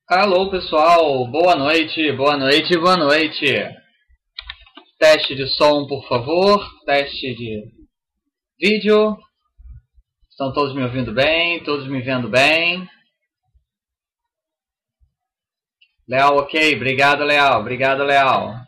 Alô pessoal, boa noite, boa noite, boa noite. Teste de som, por favor. Teste de vídeo. Estão todos me ouvindo bem? Todos me vendo bem? Leal, ok. Obrigado, Leal. Obrigado, Leal.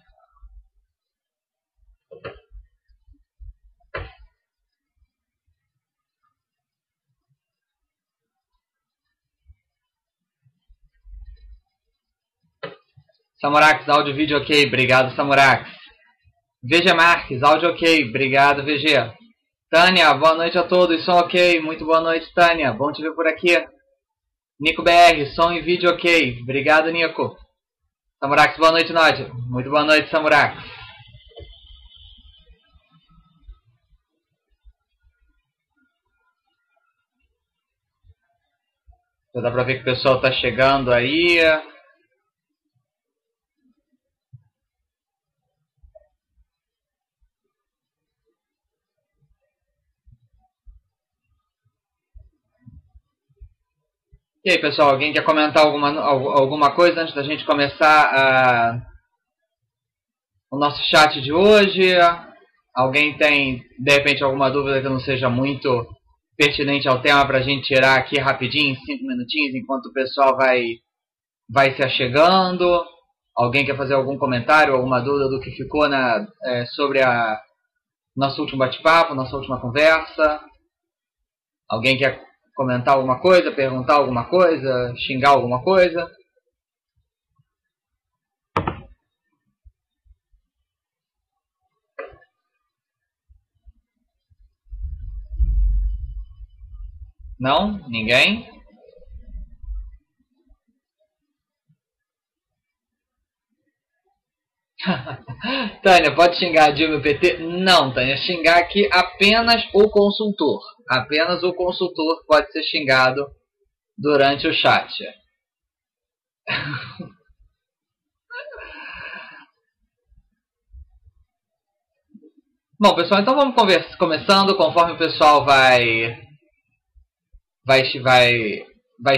Samurax, áudio, vídeo, ok. Obrigado, Samurax. VG Marques, áudio, ok. Obrigado, VG. Tânia, boa noite a todos. Som ok. Muito boa noite, Tânia. Bom te ver por aqui. Nico BR, som e vídeo ok. Obrigado, Nico. Samurax, boa noite, Nádia. Muito boa noite, Samurax. Já dá pra ver que o pessoal tá chegando aí. E aí, pessoal, alguém quer comentar alguma coisa antes da gente começar o nosso chat de hoje? Alguém tem, de repente, alguma dúvida que não seja muito pertinente ao tema para a gente tirar aqui rapidinho, 5 minutinhos, enquanto o pessoal vai se achegando? Alguém quer fazer algum comentário, alguma dúvida do que ficou sobre nosso último bate-papo, nossa última conversa? Alguém quer comentar alguma coisa, perguntar alguma coisa, xingar alguma coisa? Não? Ninguém? Tânia, pode xingar a Dilma e o PT? Não, Tânia, xingar aqui apenas o consultor. Apenas o consultor pode ser xingado durante o chat. Bom, pessoal, então vamos começando. Conforme o pessoal vai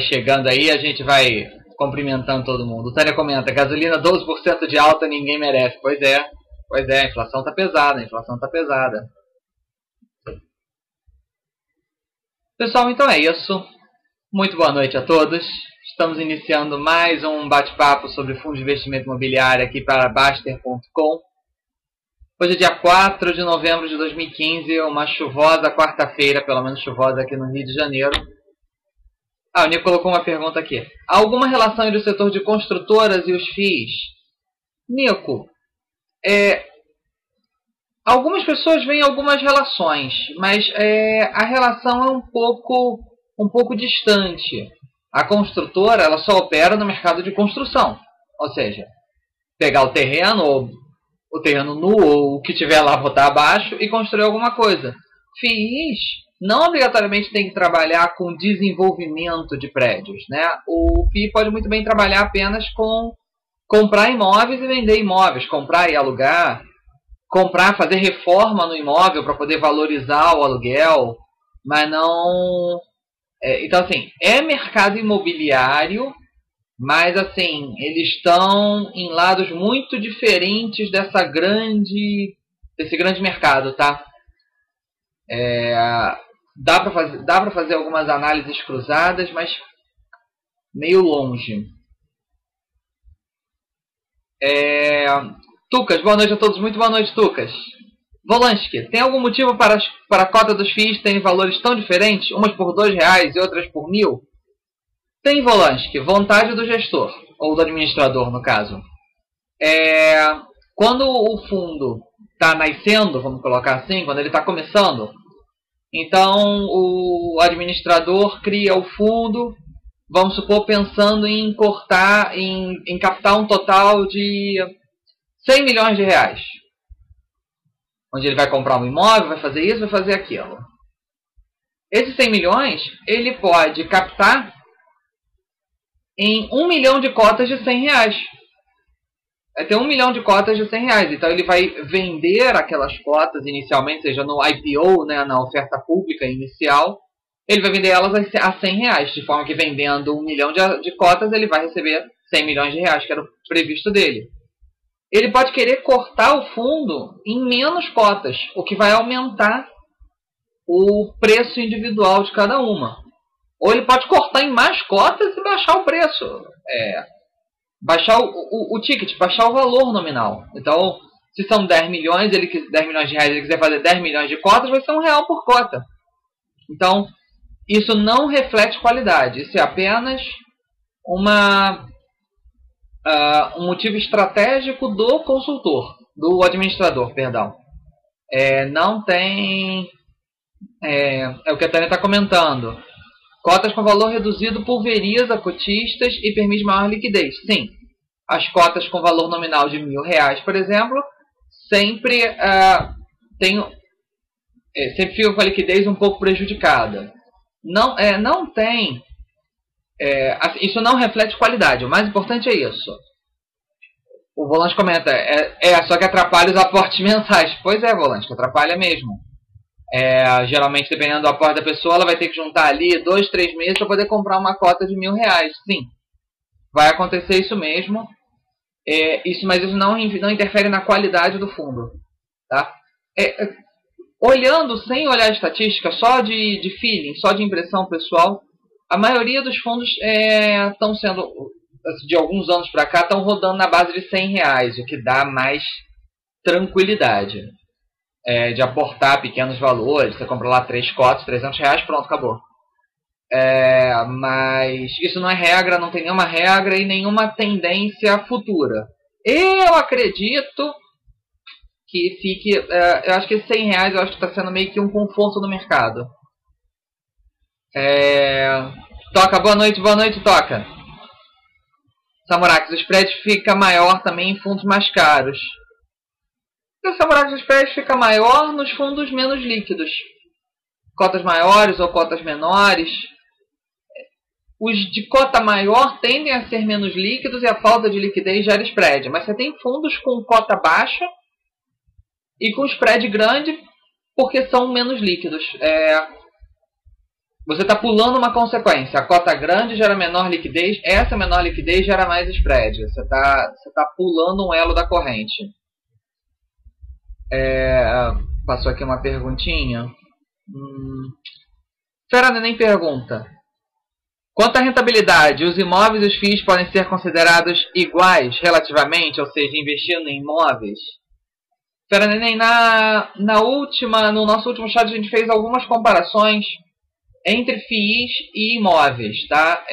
chegando aí, a gente vai cumprimentando todo mundo. Tânia comenta, gasolina 12% de alta, ninguém merece. Pois é, a inflação tá pesada, Pessoal, então é isso. Muito boa noite a todos. Estamos iniciando mais um bate-papo sobre fundo de investimento imobiliário aqui para Baster.com. Hoje é dia 4 de novembro de 2015, uma chuvosa quarta-feira, pelo menos chuvosa aqui no Rio de Janeiro. O Nico colocou uma pergunta aqui. Há alguma relação entre o setor de construtoras e os FIIs? Nico, algumas pessoas veem algumas relações, mas a relação é um pouco distante. A construtora ela só opera no mercado de construção, ou seja, pegar o terreno nu ou o que tiver lá botar abaixo e construir alguma coisa. FIIs não obrigatoriamente tem que trabalhar com desenvolvimento de prédios, né? O FII pode muito bem trabalhar apenas com comprar imóveis e vender imóveis, comprar e alugar, fazer reforma no imóvel para poder valorizar o aluguel, mas não... Então, assim, é mercado imobiliário, mas, assim, eles estão em lados muito diferentes desse grande mercado, tá? Dá para fazer algumas análises cruzadas, mas meio longe. Tucas, boa noite a todos. Muito boa noite, Tucas. Volansky, tem algum motivo para a cota dos FIIs terem valores tão diferentes, umas por R$2 e outras por 1.000? Tem, Volansky, vontade do gestor, ou do administrador, no caso. Quando o fundo está nascendo, vamos colocar assim, quando ele está começando, então o administrador cria o fundo, vamos supor, pensando em captar um total de R$100 milhões. Onde ele vai comprar um imóvel, vai fazer isso, vai fazer aquilo. Esses 100 milhões, ele pode captar em 1 milhão de cotas de R$100. Vai ter 1 milhão de cotas de R$100. Então ele vai vender aquelas cotas inicialmente, seja no IPO, né, na oferta pública inicial, ele vai vender elas a R$100, de forma que vendendo 1 milhão de cotas, ele vai receber R$100 milhões, que era o previsto dele. Ele pode querer cortar o fundo em menos cotas, o que vai aumentar o preço individual de cada uma. Ou ele pode cortar em mais cotas e baixar o preço. Baixar o ticket, baixar o valor nominal. Então, se são 10 milhões, 10 milhões de reais, ele quiser fazer 10 milhões de cotas, vai ser R$1 por cota. Então, isso não reflete qualidade. Isso é apenas um motivo estratégico do consultor, do administrador, perdão. Não tem... É o que a Tânia está comentando. Cotas com valor reduzido pulveriza cotistas e permite maior liquidez. Sim, as cotas com valor nominal de R$1.000, por exemplo, sempre fica com a liquidez um pouco prejudicada. Não tem... isso não reflete qualidade. O mais importante é isso. O Volante comenta, só que atrapalha os aportes mensais. Pois é, Volante, que atrapalha mesmo. Geralmente, dependendo do aporte da pessoa, ela vai ter que juntar ali 2, 3 meses para poder comprar uma cota de R$1.000. Sim, vai acontecer isso mesmo. Mas isso não interfere na qualidade do fundo. Tá? Olhando sem olhar a estatística, só de feeling, só de impressão pessoal, a maioria dos fundos estão sendo, de alguns anos para cá, estão rodando na base de R$100, o que dá mais tranquilidade. De aportar pequenos valores, você compra lá 3 cotas, R$300, pronto, acabou. Mas isso não é regra, não tem nenhuma regra e nenhuma tendência futura. Eu acredito que fique... eu acho que esses R$100 eu acho que está sendo meio que um conforto no mercado. Toca, boa noite, Toca. Samurax, o spread fica maior também em fundos mais caros. O Samurax, o spread fica maior nos fundos menos líquidos. Cotas maiores ou cotas menores. Os de cota maior tendem a ser menos líquidos e a falta de liquidez gera spread. Mas você tem fundos com cota baixa e com spread grande porque são menos líquidos. Você está pulando uma consequência. A cota grande gera menor liquidez. Essa menor liquidez gera mais spread. Você tá pulando um elo da corrente. Passou aqui uma perguntinha. Fera Neném pergunta: quanto à rentabilidade, os imóveis e os FIIs podem ser considerados iguais relativamente, ou seja, investindo em imóveis? Fera Neném, no nosso último chat a gente fez algumas comparações entre FIIs e imóveis, tá?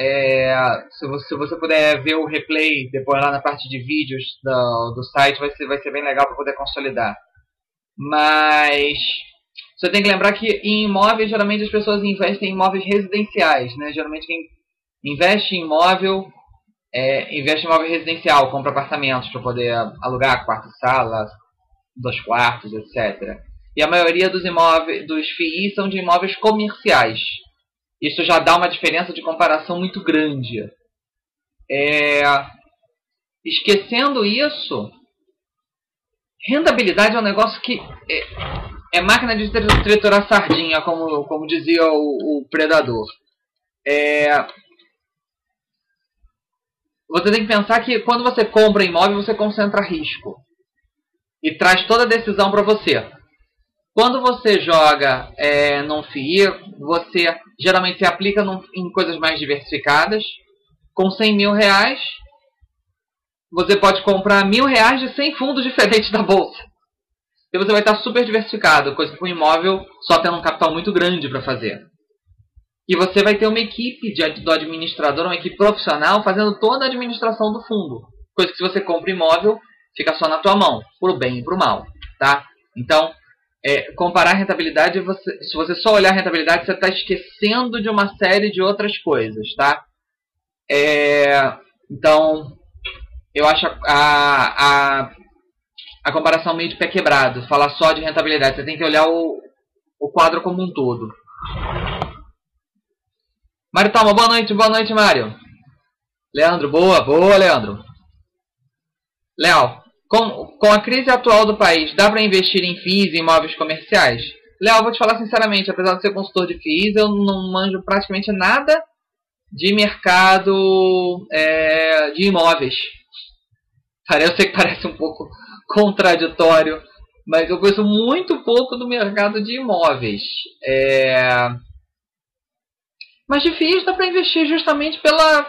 Se você puder ver o replay depois lá na parte de vídeos do site, vai ser bem legal para poder consolidar. Mas você tem que lembrar que em imóveis, geralmente as pessoas investem em imóveis residenciais, né? Geralmente quem investe em imóvel, investe em imóvel residencial, compra apartamentos para poder alugar quarto, sala, 2 quartos, etc. E a maioria dos FIIs são de imóveis comerciais. Isso já dá uma diferença de comparação muito grande. Esquecendo isso, rentabilidade é um negócio que é máquina de triturar sardinha, como dizia o Predador. Você tem que pensar que quando você compra imóvel, você concentra risco e traz toda a decisão para você. Quando você joga num FII, você geralmente se aplica em coisas mais diversificadas. Com R$100.000, você pode comprar R$1.000 de 100 fundos diferentes da bolsa. E você vai estar super diversificado, coisa que com imóvel só tendo um capital muito grande para fazer. E você vai ter uma equipe do administrador, uma equipe profissional, fazendo toda a administração do fundo. Coisa que se você compra imóvel, fica só na tua mão, pro bem e pro mal. Tá? Então, comparar a rentabilidade, se você só olhar a rentabilidade, você está esquecendo de uma série de outras coisas. Tá? Então, eu acho a comparação meio de pé quebrado, falar só de rentabilidade. Você tem que olhar o quadro como um todo. Mário Talma, boa noite, Mário. Leandro, boa, Leandro. Léo, com a crise atual do país, dá para investir em FIIs e imóveis comerciais? Léo, vou te falar sinceramente, apesar de ser consultor de FIIs, eu não manjo praticamente nada de mercado de imóveis. Cara, eu sei que parece um pouco contraditório, mas eu conheço muito pouco do mercado de imóveis. Mas de FIIs dá para investir justamente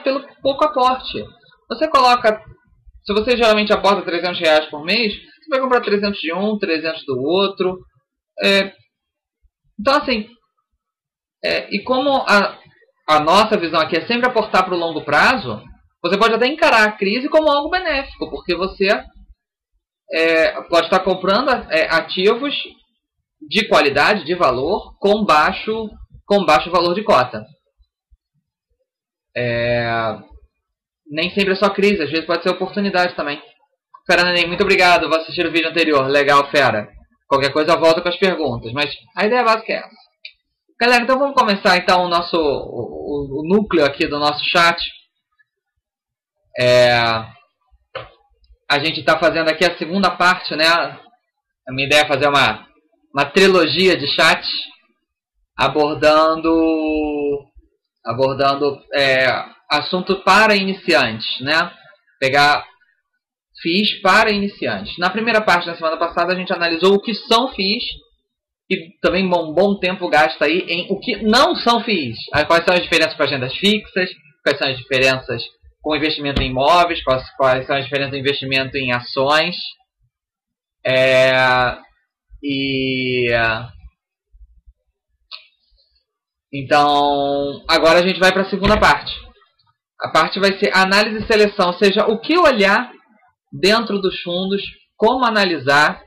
pelo pouco aporte. Você coloca, se você geralmente aporta R$300 por mês, você vai comprar 300 de um, 300 do outro. Então, assim, e como a nossa visão aqui é sempre aportar para o longo prazo, você pode até encarar a crise como algo benéfico, porque você pode estar comprando ativos de qualidade, de valor, com baixo valor de cota. Nem sempre é só crise, às vezes pode ser oportunidade também. Fera Neném, muito obrigado, vou assistir o vídeo anterior. Legal, Fera. Qualquer coisa eu volto com as perguntas, mas a ideia básica é essa. Galera, então vamos começar então o núcleo aqui do nosso chat. A gente está fazendo aqui a segunda parte, né? A minha ideia é fazer uma trilogia de chat abordando assunto para iniciantes, né? Pegar FIIs para iniciantes. Na primeira parte da semana passada a gente analisou o que são FIIs e também um bom tempo gasta aí em o que não são FIIs. Quais são as diferenças com agendas fixas, quais são as diferenças com investimento em imóveis, quais são as diferenças do investimento em ações. Então, agora a gente vai para a segunda parte. A parte vai ser análise e seleção, ou seja, o que olhar dentro dos fundos, como analisar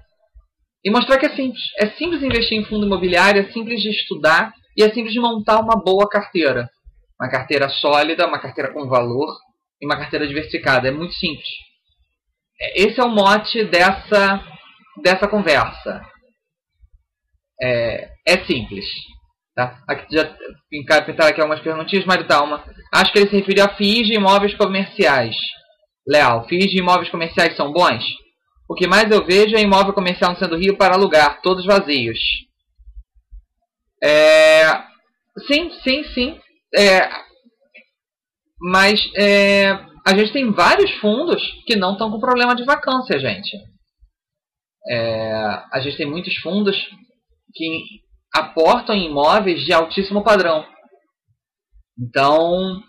e mostrar que é simples. É simples investir em fundo imobiliário, é simples de estudar e é simples de montar uma boa carteira. Uma carteira sólida, uma carteira com valor e uma carteira diversificada. É muito simples. Esse é o mote dessa conversa. É simples. Tá? Aqui, já pintaram aqui algumas perguntinhas. Mário Talma. Acho que ele se referiu a FIIs de imóveis comerciais. Leal, FIIs de imóveis comerciais são bons? O que mais eu vejo é imóvel comercial no centro do Rio para alugar, todos vazios. Sim. Mas a gente tem vários fundos que não estão com problema de vacância, gente. A gente tem muitos fundos que aportam em imóveis de altíssimo padrão. Então,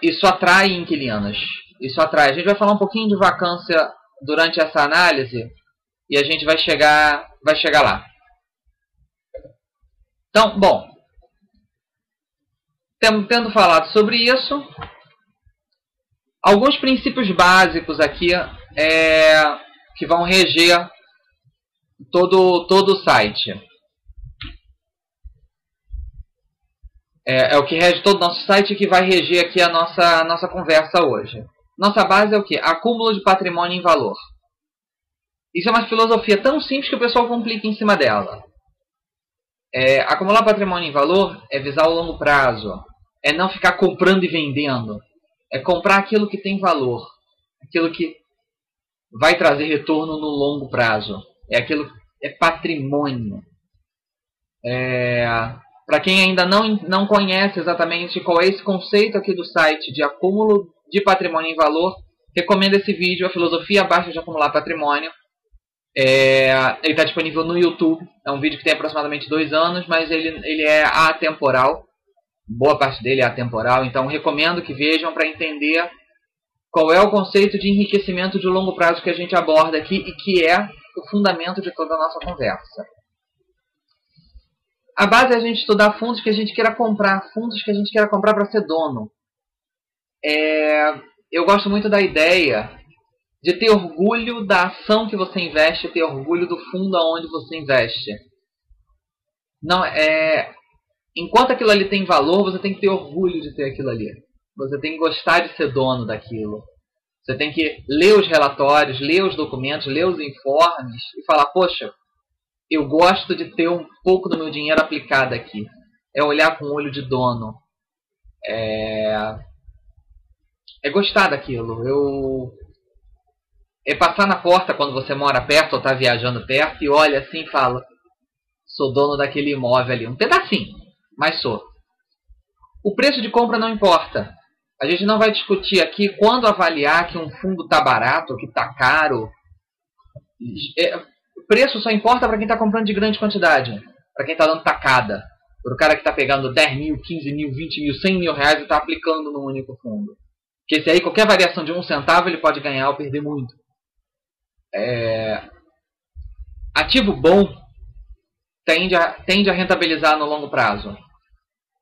isso atrai inquilinos. Isso atrai. A gente vai falar um pouquinho de vacância durante essa análise e a gente vai chegar lá. Então, bom, tendo falado sobre isso, alguns princípios básicos aqui que vão reger todo o site. É o que rege todo o nosso site e que vai reger aqui a nossa conversa hoje. Nossa base é o quê? Acúmulo de patrimônio em valor. Isso é uma filosofia tão simples que o pessoal complica em cima dela. Acumular patrimônio em valor é visar o longo prazo. É não ficar comprando e vendendo. É comprar aquilo que tem valor. Aquilo que vai trazer retorno no longo prazo. É patrimônio. Para quem ainda não conhece exatamente qual é esse conceito aqui do site de acúmulo de patrimônio em valor, recomendo esse vídeo, A Filosofia Baixa de Acumular Patrimônio. Ele está disponível no YouTube. É um vídeo que tem aproximadamente 2 anos, mas ele é atemporal. Boa parte dele é atemporal, então recomendo que vejam para entender qual é o conceito de enriquecimento de longo prazo que a gente aborda aqui e que é o fundamento de toda a nossa conversa. A base é a gente estudar fundos que a gente queira comprar para ser dono. Eu gosto muito da ideia de ter orgulho da ação que você investe, ter orgulho do fundo aonde você investe. Enquanto aquilo ali tem valor, você tem que ter orgulho de ter aquilo ali. Você tem que gostar de ser dono daquilo. Você tem que ler os relatórios, ler os documentos, ler os informes e falar, poxa, eu gosto de ter um pouco do meu dinheiro aplicado aqui. É olhar com o olho de dono. É gostar daquilo. É passar na porta quando você mora perto ou está viajando perto e olha assim e fala, Sou dono daquele imóvel ali. Um pedacinho, mas sou. O preço de compra não importa. A gente não vai discutir aqui quando avaliar que um fundo está barato, que está caro. O preço só importa para quem está comprando de grande quantidade. Para quem está dando tacada. Para o cara que está pegando 10 mil, 15 mil, 20 mil, 100 mil reais e está aplicando num único fundo. Porque esse aí, qualquer variação de 1 centavo, ele pode ganhar ou perder muito. Ativo bom tende a rentabilizar no longo prazo.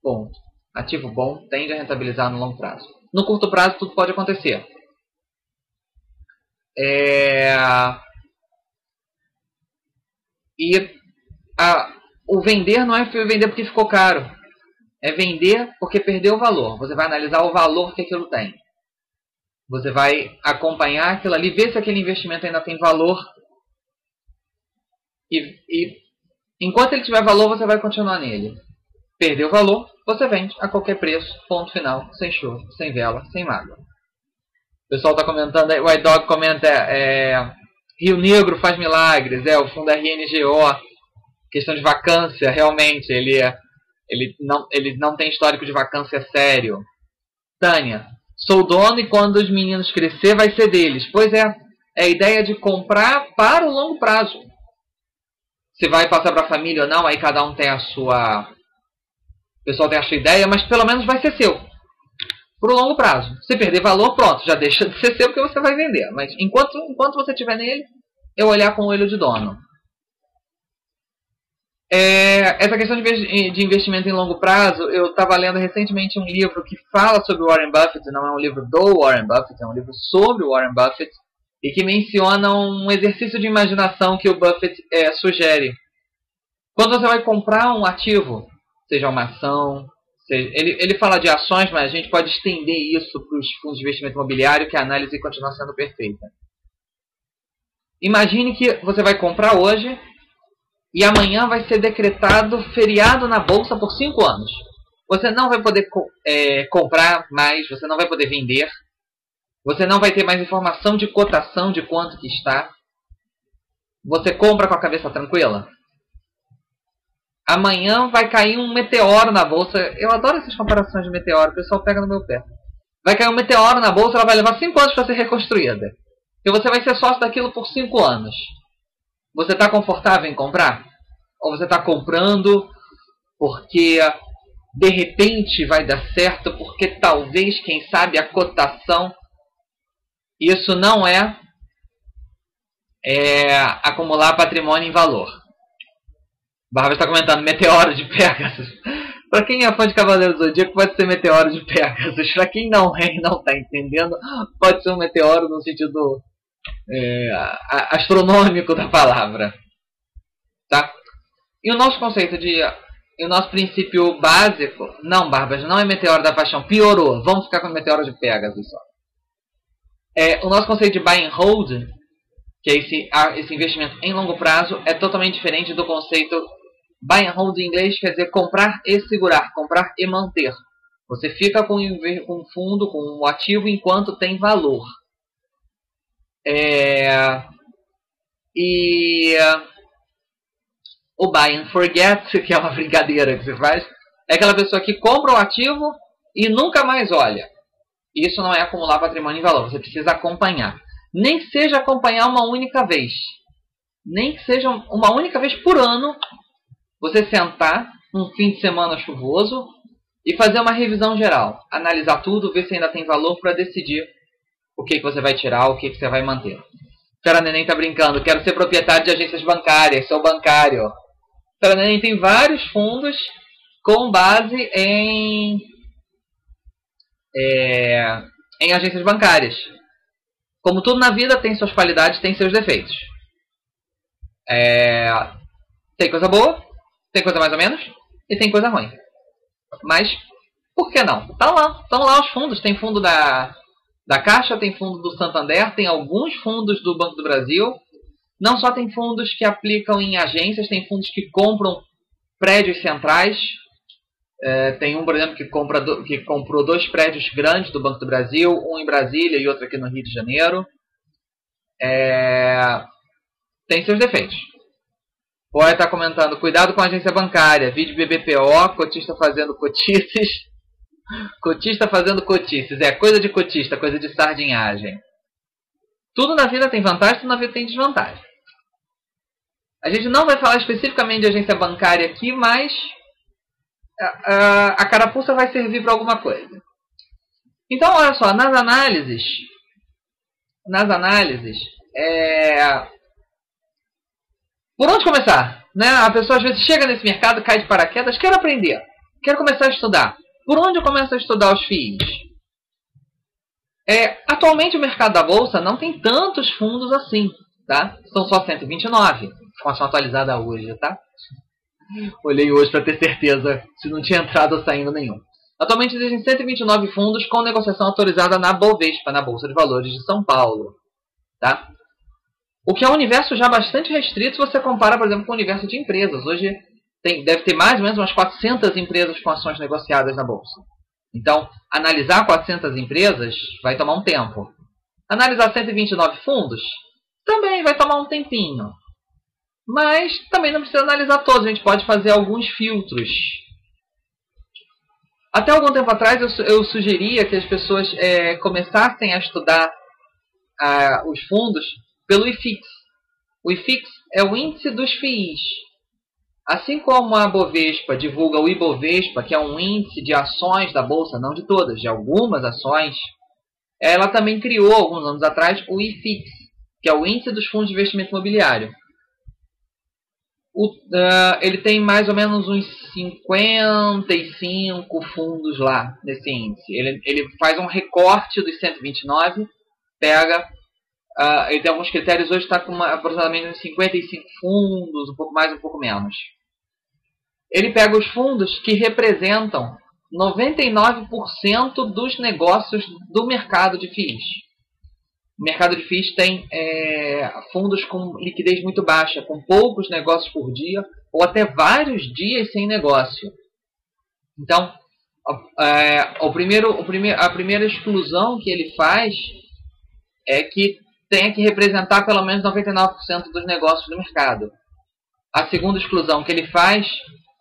Ponto. Ativo bom tende a rentabilizar no longo prazo. No curto prazo, tudo pode acontecer. O vender não é vender porque ficou caro. É vender porque perdeu o valor. Você vai analisar o valor que aquilo tem. Você vai acompanhar aquilo ali, ver se aquele investimento ainda tem valor. E enquanto ele tiver valor, você vai continuar nele. Perdeu o valor, você vende a qualquer preço. Ponto final. Sem choro, sem vela, sem mágoa. O pessoal está comentando, o White Dog comenta, Rio Negro faz milagres, o fundo RNGO, questão de vacância, realmente, ele não tem histórico de vacância sério. Tânia, sou dono e quando os meninos crescer vai ser deles. Pois é a ideia de comprar para o longo prazo. Se vai passar para a família ou não, aí cada um tem a sua... O pessoal tem a sua ideia, mas pelo menos vai ser seu. Por longo prazo. Se perder valor, pronto, já deixa de ser seu porque você vai vender. Mas enquanto você estiver nele, eu olhar com o olho de dono. Essa questão de investimento em longo prazo, eu estava lendo recentemente um livro que fala sobre o Warren Buffett, não é um livro do Warren Buffett, é um livro sobre o Warren Buffett, e que menciona um exercício de imaginação que o Buffett sugere. Quando você vai comprar um ativo, seja uma ação, ele fala de ações, mas a gente pode estender isso para os fundos de investimento imobiliário, que a análise continua sendo perfeita. Imagine que você vai comprar hoje e amanhã vai ser decretado feriado na bolsa por 5 anos. Você não vai poder comprar mais, você não vai poder vender, você não vai ter mais informação de cotação de quanto que está. Você compra com a cabeça tranquila? Amanhã vai cair um meteoro na bolsa. Eu adoro essas comparações de meteoro. O pessoal pega no meu pé. Vai cair um meteoro na bolsa. Ela vai levar 5 anos para ser reconstruída. E você vai ser sócio daquilo por 5 anos. Você está confortável em comprar? Ou você está comprando porque de repente vai dar certo? Porque talvez, quem sabe, a cotação... Isso não é acumular patrimônio em valor. Barba está comentando Meteoro de Pegasus. Para quem é fã de Cavaleiro do Zodíaco, pode ser Meteoro de Pegasus. Para quem não é e não está entendendo, pode ser um meteoro no sentido astronômico da palavra. Tá? E o nosso conceito o nosso princípio básico, não, Barbas, não é Meteoro da Paixão, piorou. Vamos ficar com o Meteoro de Pegasus só. O nosso conceito de buy and hold, que é esse investimento em longo prazo, é totalmente diferente do conceito buy and hold em inglês, quer dizer comprar e segurar, comprar e manter. Você fica com um fundo, com um ativo enquanto tem valor. O buy and forget, que é uma brincadeira que você faz, é aquela pessoa que compra o ativo e nunca mais olha. Isso não é acumular patrimônio em valor, você precisa acompanhar. Nem que seja acompanhar uma única vez. Nem que seja uma única vez por ano, você sentar um fim de semana chuvoso e fazer uma revisão geral. Analisar tudo, ver se ainda tem valor para decidir o que você vai tirar, o que você vai manter. Cara Neném está brincando, quero ser proprietário de agências bancárias, sou bancário. Cara Neném tem vários fundos com base em agências bancárias. Como tudo na vida, tem suas qualidades, tem seus defeitos. Tem coisa boa, tem coisa mais ou menos, e tem coisa ruim. Mas, por que não? Estão lá os fundos. Tem fundo da Caixa, tem fundo do Santander, tem alguns fundos do Banco do Brasil. Não só tem fundos que aplicam em agências, tem fundos que compram prédios centrais. Tem um, por exemplo, que comprou 2 prédios grandes do Banco do Brasil, um em Brasília e outro aqui no Rio de Janeiro. Tem seus defeitos. Pode estar comentando, cuidado com a agência bancária, vídeo BBPO, cotista fazendo cotices. Cotista fazendo cotices, é coisa de cotista, coisa de sardinhagem. Tudo na vida tem vantagem, tudo na vida tem desvantagem. A gente não vai falar especificamente de agência bancária aqui, mas a carapuça vai servir para alguma coisa. Então, olha só, nas análises, por onde começar? Né? A pessoa às vezes chega nesse mercado, cai de paraquedas, quero aprender, quero começar a estudar. Por onde eu começo a estudar os FIIs? Atualmente o mercado da Bolsa não tem tantos fundos assim, tá? São só 129, informação atualizada hoje, tá? Olhei hoje para ter certeza se não tinha entrado ou saindo nenhum. Atualmente existem 129 fundos com negociação autorizada na Bovespa, na Bolsa de Valores de São Paulo, tá? O que é um universo já bastante restrito se você compara, por exemplo, com o universo de empresas. Hoje deve ter mais ou menos umas 400 empresas com ações negociadas na Bolsa. Então, analisar 400 empresas vai tomar um tempo. Analisar 129 fundos também vai tomar um tempinho. Mas também não precisa analisar todos, a gente pode fazer alguns filtros. Até algum tempo atrás eu sugeria que as pessoas começassem a estudar os fundos pelo IFIX. O IFIX é o índice dos FIIs. Assim como a Bovespa divulga o Ibovespa, que é um índice de ações da Bolsa, não de todas, de algumas ações, ela também criou, alguns anos atrás, o IFIX, que é o índice dos fundos de investimento imobiliário. Ele tem mais ou menos uns 55 fundos lá nesse índice. Ele faz um recorte dos 129, pega... ele tem alguns critérios, hoje está com aproximadamente uns 55 fundos, um pouco mais, um pouco menos. Ele pega os fundos que representam 99% dos negócios do mercado de FIIs. O mercado de FIIs tem fundos com liquidez muito baixa, com poucos negócios por dia, ou até vários dias sem negócio. Então, a primeira exclusão que ele faz é que tenha que representar pelo menos 99% dos negócios do mercado. A segunda exclusão que ele faz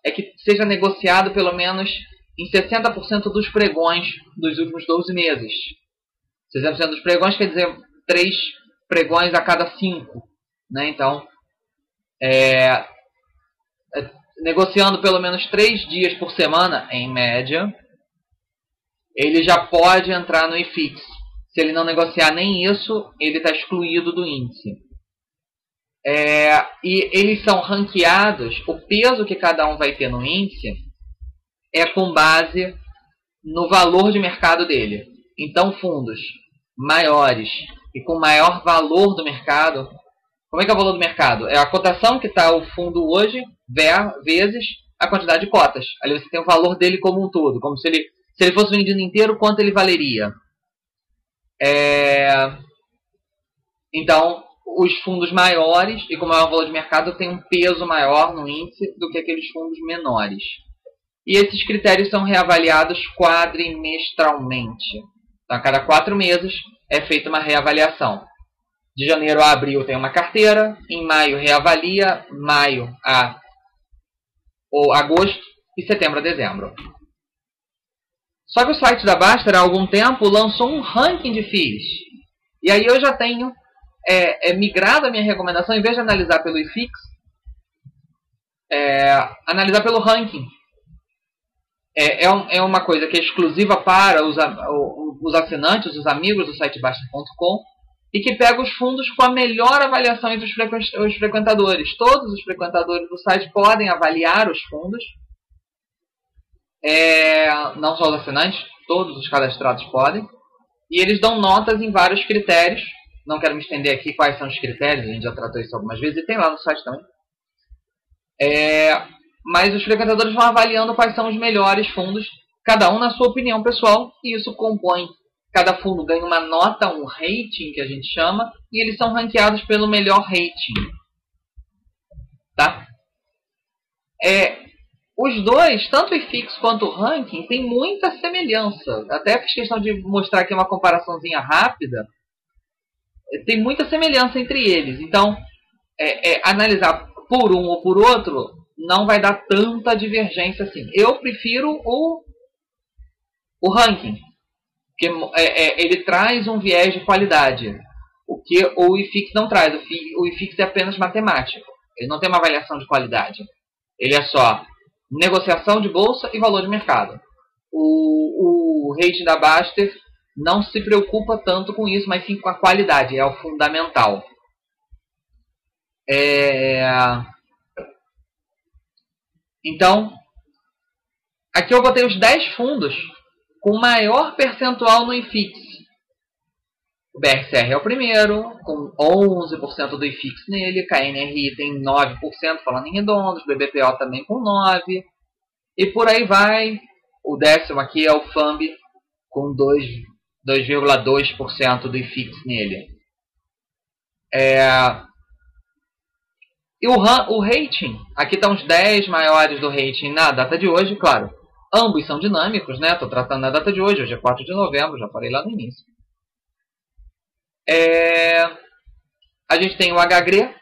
é que seja negociado pelo menos em 60% dos pregões dos últimos 12 meses. 60% dos pregões quer dizer 3 pregões a cada 5. Né? Então, negociando pelo menos 3 dias por semana, em média, ele já pode entrar no IFIX. Se ele não negociar nem isso, ele está excluído do índice. E eles são ranqueados, o peso que cada um vai ter no índice é com base no valor de mercado dele. Então, fundos maiores e com maior valor do mercado. Como é que é o valor do mercado? É a cotação que está o fundo hoje vezes a quantidade de cotas. Ali você tem o valor dele como um todo. Como se ele fosse vendido inteiro, quanto ele valeria. Então, os fundos maiores e com maior valor de mercado têm um peso maior no índice do que aqueles fundos menores. E esses critérios são reavaliados quadrimestralmente. Então, a cada 4 meses é feita uma reavaliação. De janeiro a abril tem uma carteira, em maio reavalia, maio a agosto e setembro a dezembro. Só que o site da Baster, há algum tempo, lançou um ranking de FIIs. E aí eu já tenho migrado a minha recomendação, em vez de analisar pelo IFIX, analisar pelo ranking. É uma coisa que é exclusiva para os assinantes, os amigos do site Baster.com, e que pega os fundos com a melhor avaliação entre os frequentadores. Todos os frequentadores do site podem avaliar os fundos, não só os assinantes, todos os cadastrados podem, e eles dão notas em vários critérios. Não quero me estender aqui quais são os critérios, a gente já tratou isso algumas vezes, e tem lá no site também. Mas os frequentadores vão avaliando quais são os melhores fundos, cada um na sua opinião pessoal, e isso compõe, cada fundo ganha uma nota, um rating que a gente chama, e eles são ranqueados pelo melhor rating. Tá? Os dois, tanto o IFIX quanto o ranking, tem muita semelhança. Até fiz questão de mostrar aqui uma comparaçãozinha rápida. Tem muita semelhança entre eles. Então, analisar por um ou por outro, não vai dar tanta divergência assim. Eu prefiro o ranking, porque ele traz um viés de qualidade, o que o IFIX não traz. O IFIX é apenas matemático, ele não tem uma avaliação de qualidade. Ele é só negociação de bolsa e valor de mercado. O rating da Baster não se preocupa tanto com isso, mas sim com a qualidade, é o fundamental. Então, aqui eu botei os 10 fundos com maior percentual no IFIX. O BRCR é o primeiro, com 11% do IFIX nele. KNRI tem 9%, falando em redondos. BBPO também com 9%. E por aí vai. O décimo aqui é o FAMB, com 2,2% do IFIX nele. E o rating, aqui estão os 10 maiores do rating na data de hoje, claro. Ambos são dinâmicos, né? Estou tratando na data de hoje é 4 de novembro, já falei lá no início. A gente tem o HGRE,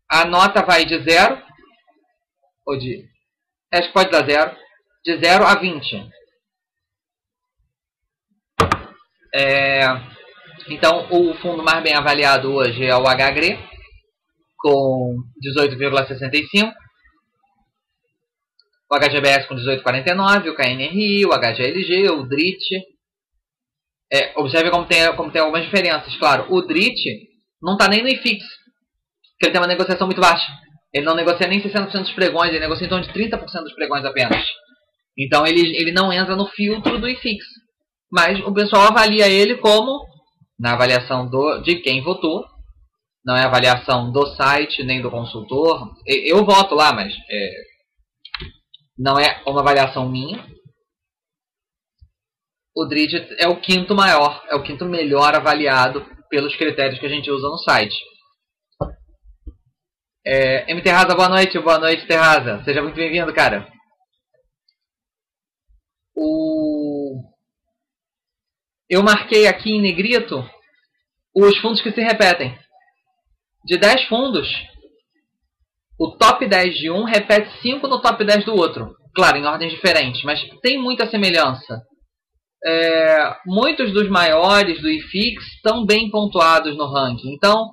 a nota vai de 0, acho que pode dar 0, de 0 a 20. Então, o fundo mais bem avaliado hoje é o HGRE, com 18,65. O HGBS com 18,49, o KNRI, o HGLG, o DRIT. Observe como tem algumas diferenças. Claro, o DRIT não está nem no IFIX, porque ele tem uma negociação muito baixa. Ele não negocia nem 60% dos pregões, ele negocia em torno de 30% dos pregões apenas. Então ele não entra no filtro do IFIX. Mas o pessoal avalia ele como, na avaliação de quem votou, não é avaliação do site nem do consultor. Eu voto lá, mas não é uma avaliação minha. O DRIT é o quinto maior, é o quinto melhor avaliado pelos critérios que a gente usa no site. M. Terraza, boa noite Terraza, seja muito bem-vindo, cara. Eu marquei aqui em negrito os fundos que se repetem. De 10 fundos, o top 10 de um repete 5 no top 10 do outro. Claro, em ordens diferentes, mas tem muita semelhança. Muitos dos maiores do IFIX estão bem pontuados no ranking. Então,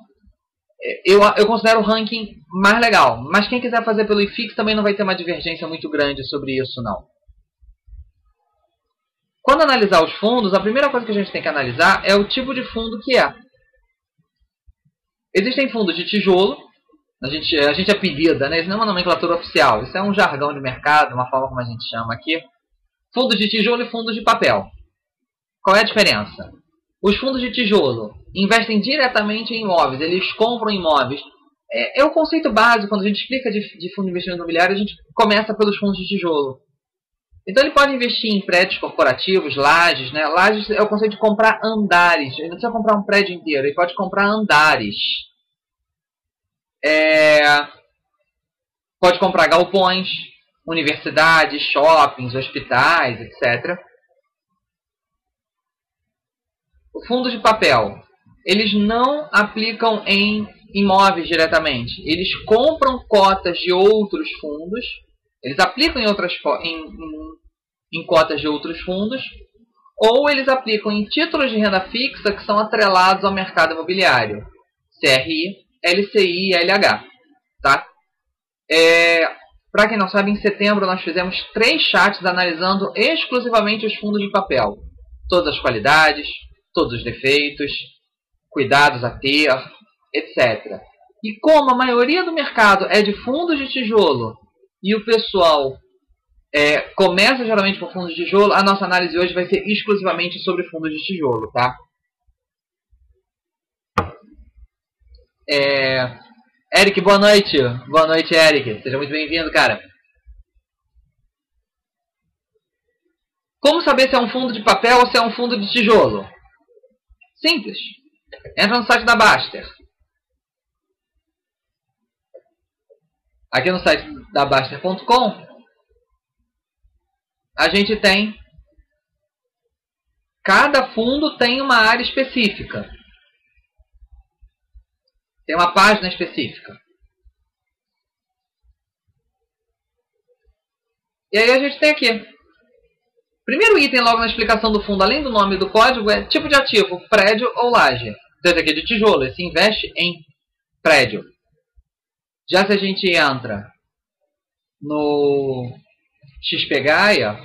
eu considero o ranking mais legal. Mas quem quiser fazer pelo IFIX também não vai ter uma divergência muito grande sobre isso, não. Quando analisar os fundos, a primeira coisa que a gente tem que analisar é o tipo de fundo que é. Existem fundos de tijolo, a gente apelida, né? Isso não é uma nomenclatura oficial, isso é um jargão de mercado, uma forma como a gente chama aqui. Fundos de tijolo e fundos de papel. Qual é a diferença? Os fundos de tijolo investem diretamente em imóveis, eles compram imóveis. É o conceito básico, quando a gente explica de fundo de investimento imobiliário, a gente começa pelos fundos de tijolo. Então ele pode investir em prédios corporativos, lajes, né? Lajes é o conceito de comprar andares. Ele não precisa comprar um prédio inteiro, ele pode comprar andares. Pode comprar galpões, universidades, shoppings, hospitais, etc. O fundo de papel, eles não aplicam em imóveis diretamente. Eles compram cotas de outros fundos. Eles aplicam em cotas de outros fundos, ou eles aplicam em títulos de renda fixa que são atrelados ao mercado imobiliário. CRI, LCI e LH. Tá? Para quem não sabe, em setembro nós fizemos 3 chats analisando exclusivamente os fundos de papel. Todas as qualidades, todos os defeitos, cuidados a ter, etc. E como a maioria do mercado é de fundos de tijolo, e o pessoal começa geralmente por fundos de tijolo, a nossa análise hoje vai ser exclusivamente sobre fundos de tijolo, tá? Eric, boa noite. Boa noite, Eric. Seja muito bem-vindo, cara. Como saber se é um fundo de papel ou se é um fundo de tijolo? Simples. Entra no site da Baster. Aqui no site da Baster.com, a gente tem... Cada fundo tem uma área específica. Tem uma página específica. E aí a gente tem aqui. Primeiro item logo na explicação do fundo, além do nome do código, é tipo de ativo, prédio ou laje. Então esse aqui é de tijolo, ele se investe em prédio. Já se a gente entra no XP Gaia,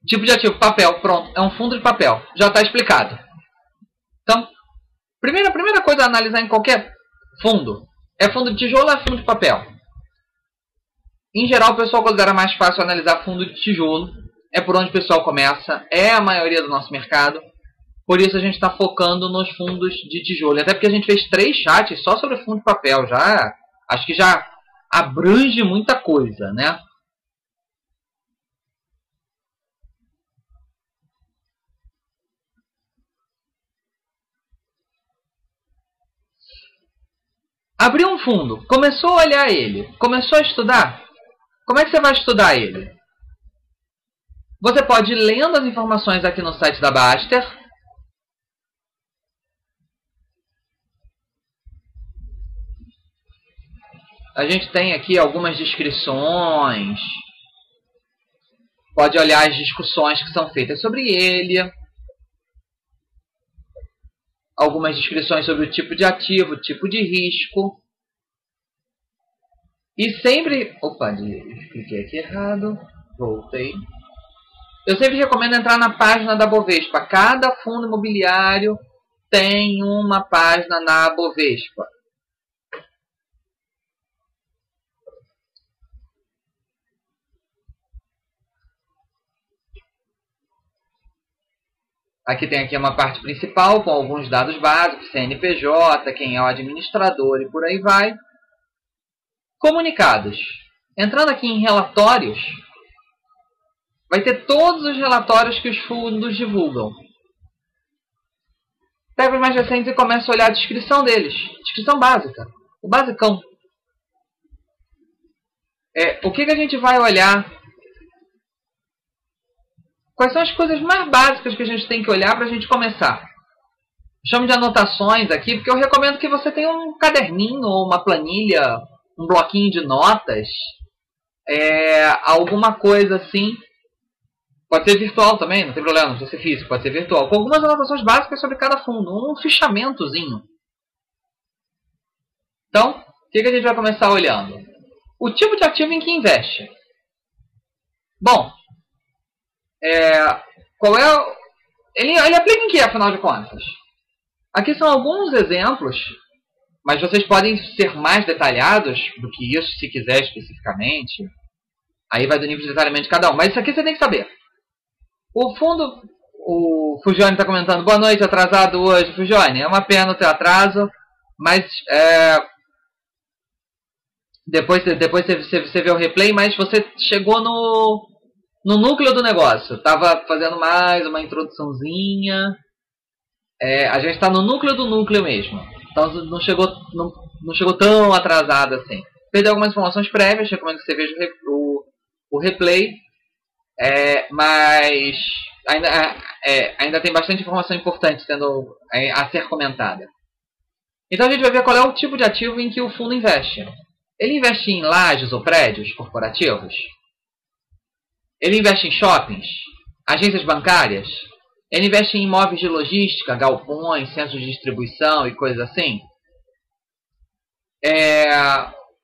tipo de ativo, papel, pronto, é um fundo de papel, já está explicado. Então, primeira coisa a analisar em qualquer fundo, é fundo de tijolo ou é fundo de papel? Em geral, o pessoal considera mais fácil analisar fundo de tijolo, é por onde o pessoal começa, é a maioria do nosso mercado, por isso a gente está focando nos fundos de tijolo. Até porque a gente fez 3 chats só sobre fundo de papel, acho que já abrange muita coisa, né? Abriu um fundo, começou a olhar ele, começou a estudar. Como é que você vai estudar ele? Você pode ir lendo as informações aqui no site da Baster. A gente tem aqui algumas descrições. Pode olhar as discussões que são feitas sobre ele. Algumas descrições sobre o tipo de ativo, o tipo de risco. E sempre... Opa, cliquei aqui errado. Voltei. Eu sempre recomendo entrar na página da Bovespa. Cada fundo imobiliário tem uma página na Bovespa. Aqui tem uma parte principal com alguns dados básicos, CNPJ, quem é o administrador e por aí vai. Comunicados. Entrando aqui em relatórios, vai ter todos os relatórios que os fundos divulgam. Pega os mais recentes e começa a olhar a descrição deles. Descrição básica. O basicão. O que a gente vai olhar? Quais são as coisas mais básicas que a gente tem que olhar para a gente começar? Chamo de anotações aqui, porque eu recomendo que você tenha um caderninho ou uma planilha, um bloquinho de notas, alguma coisa assim. Pode ser virtual também, não tem problema, não precisa ser físico, pode ser virtual. Com algumas anotações básicas sobre cada fundo, um fichamentozinho. Então, o que a gente vai começar olhando? O tipo de ativo em que investe. Bom, qual é... Ele aplica em que, afinal de contas? Aqui são alguns exemplos, mas vocês podem ser mais detalhados do que isso, se quiser especificamente. Aí vai do nível de detalhamento de cada um. Mas isso aqui você tem que saber. O fundo... O Fujione está comentando, boa noite, atrasado hoje, Fujione. É uma pena o teu atraso, mas... Depois você vê o replay, mas você chegou no núcleo do negócio. Estava fazendo mais uma introduçãozinha. A gente está no núcleo do núcleo mesmo. Então não chegou tão atrasado assim. Perdeu algumas informações prévias, recomendo que você veja o replay. Mas ainda tem bastante informação importante a ser comentada. Então a gente vai ver qual é o tipo de ativo em que o fundo investe. Ele investe em lajes ou prédios corporativos? Ele investe em shoppings? Agências bancárias? Ele investe em imóveis de logística, galpões, centros de distribuição e coisas assim?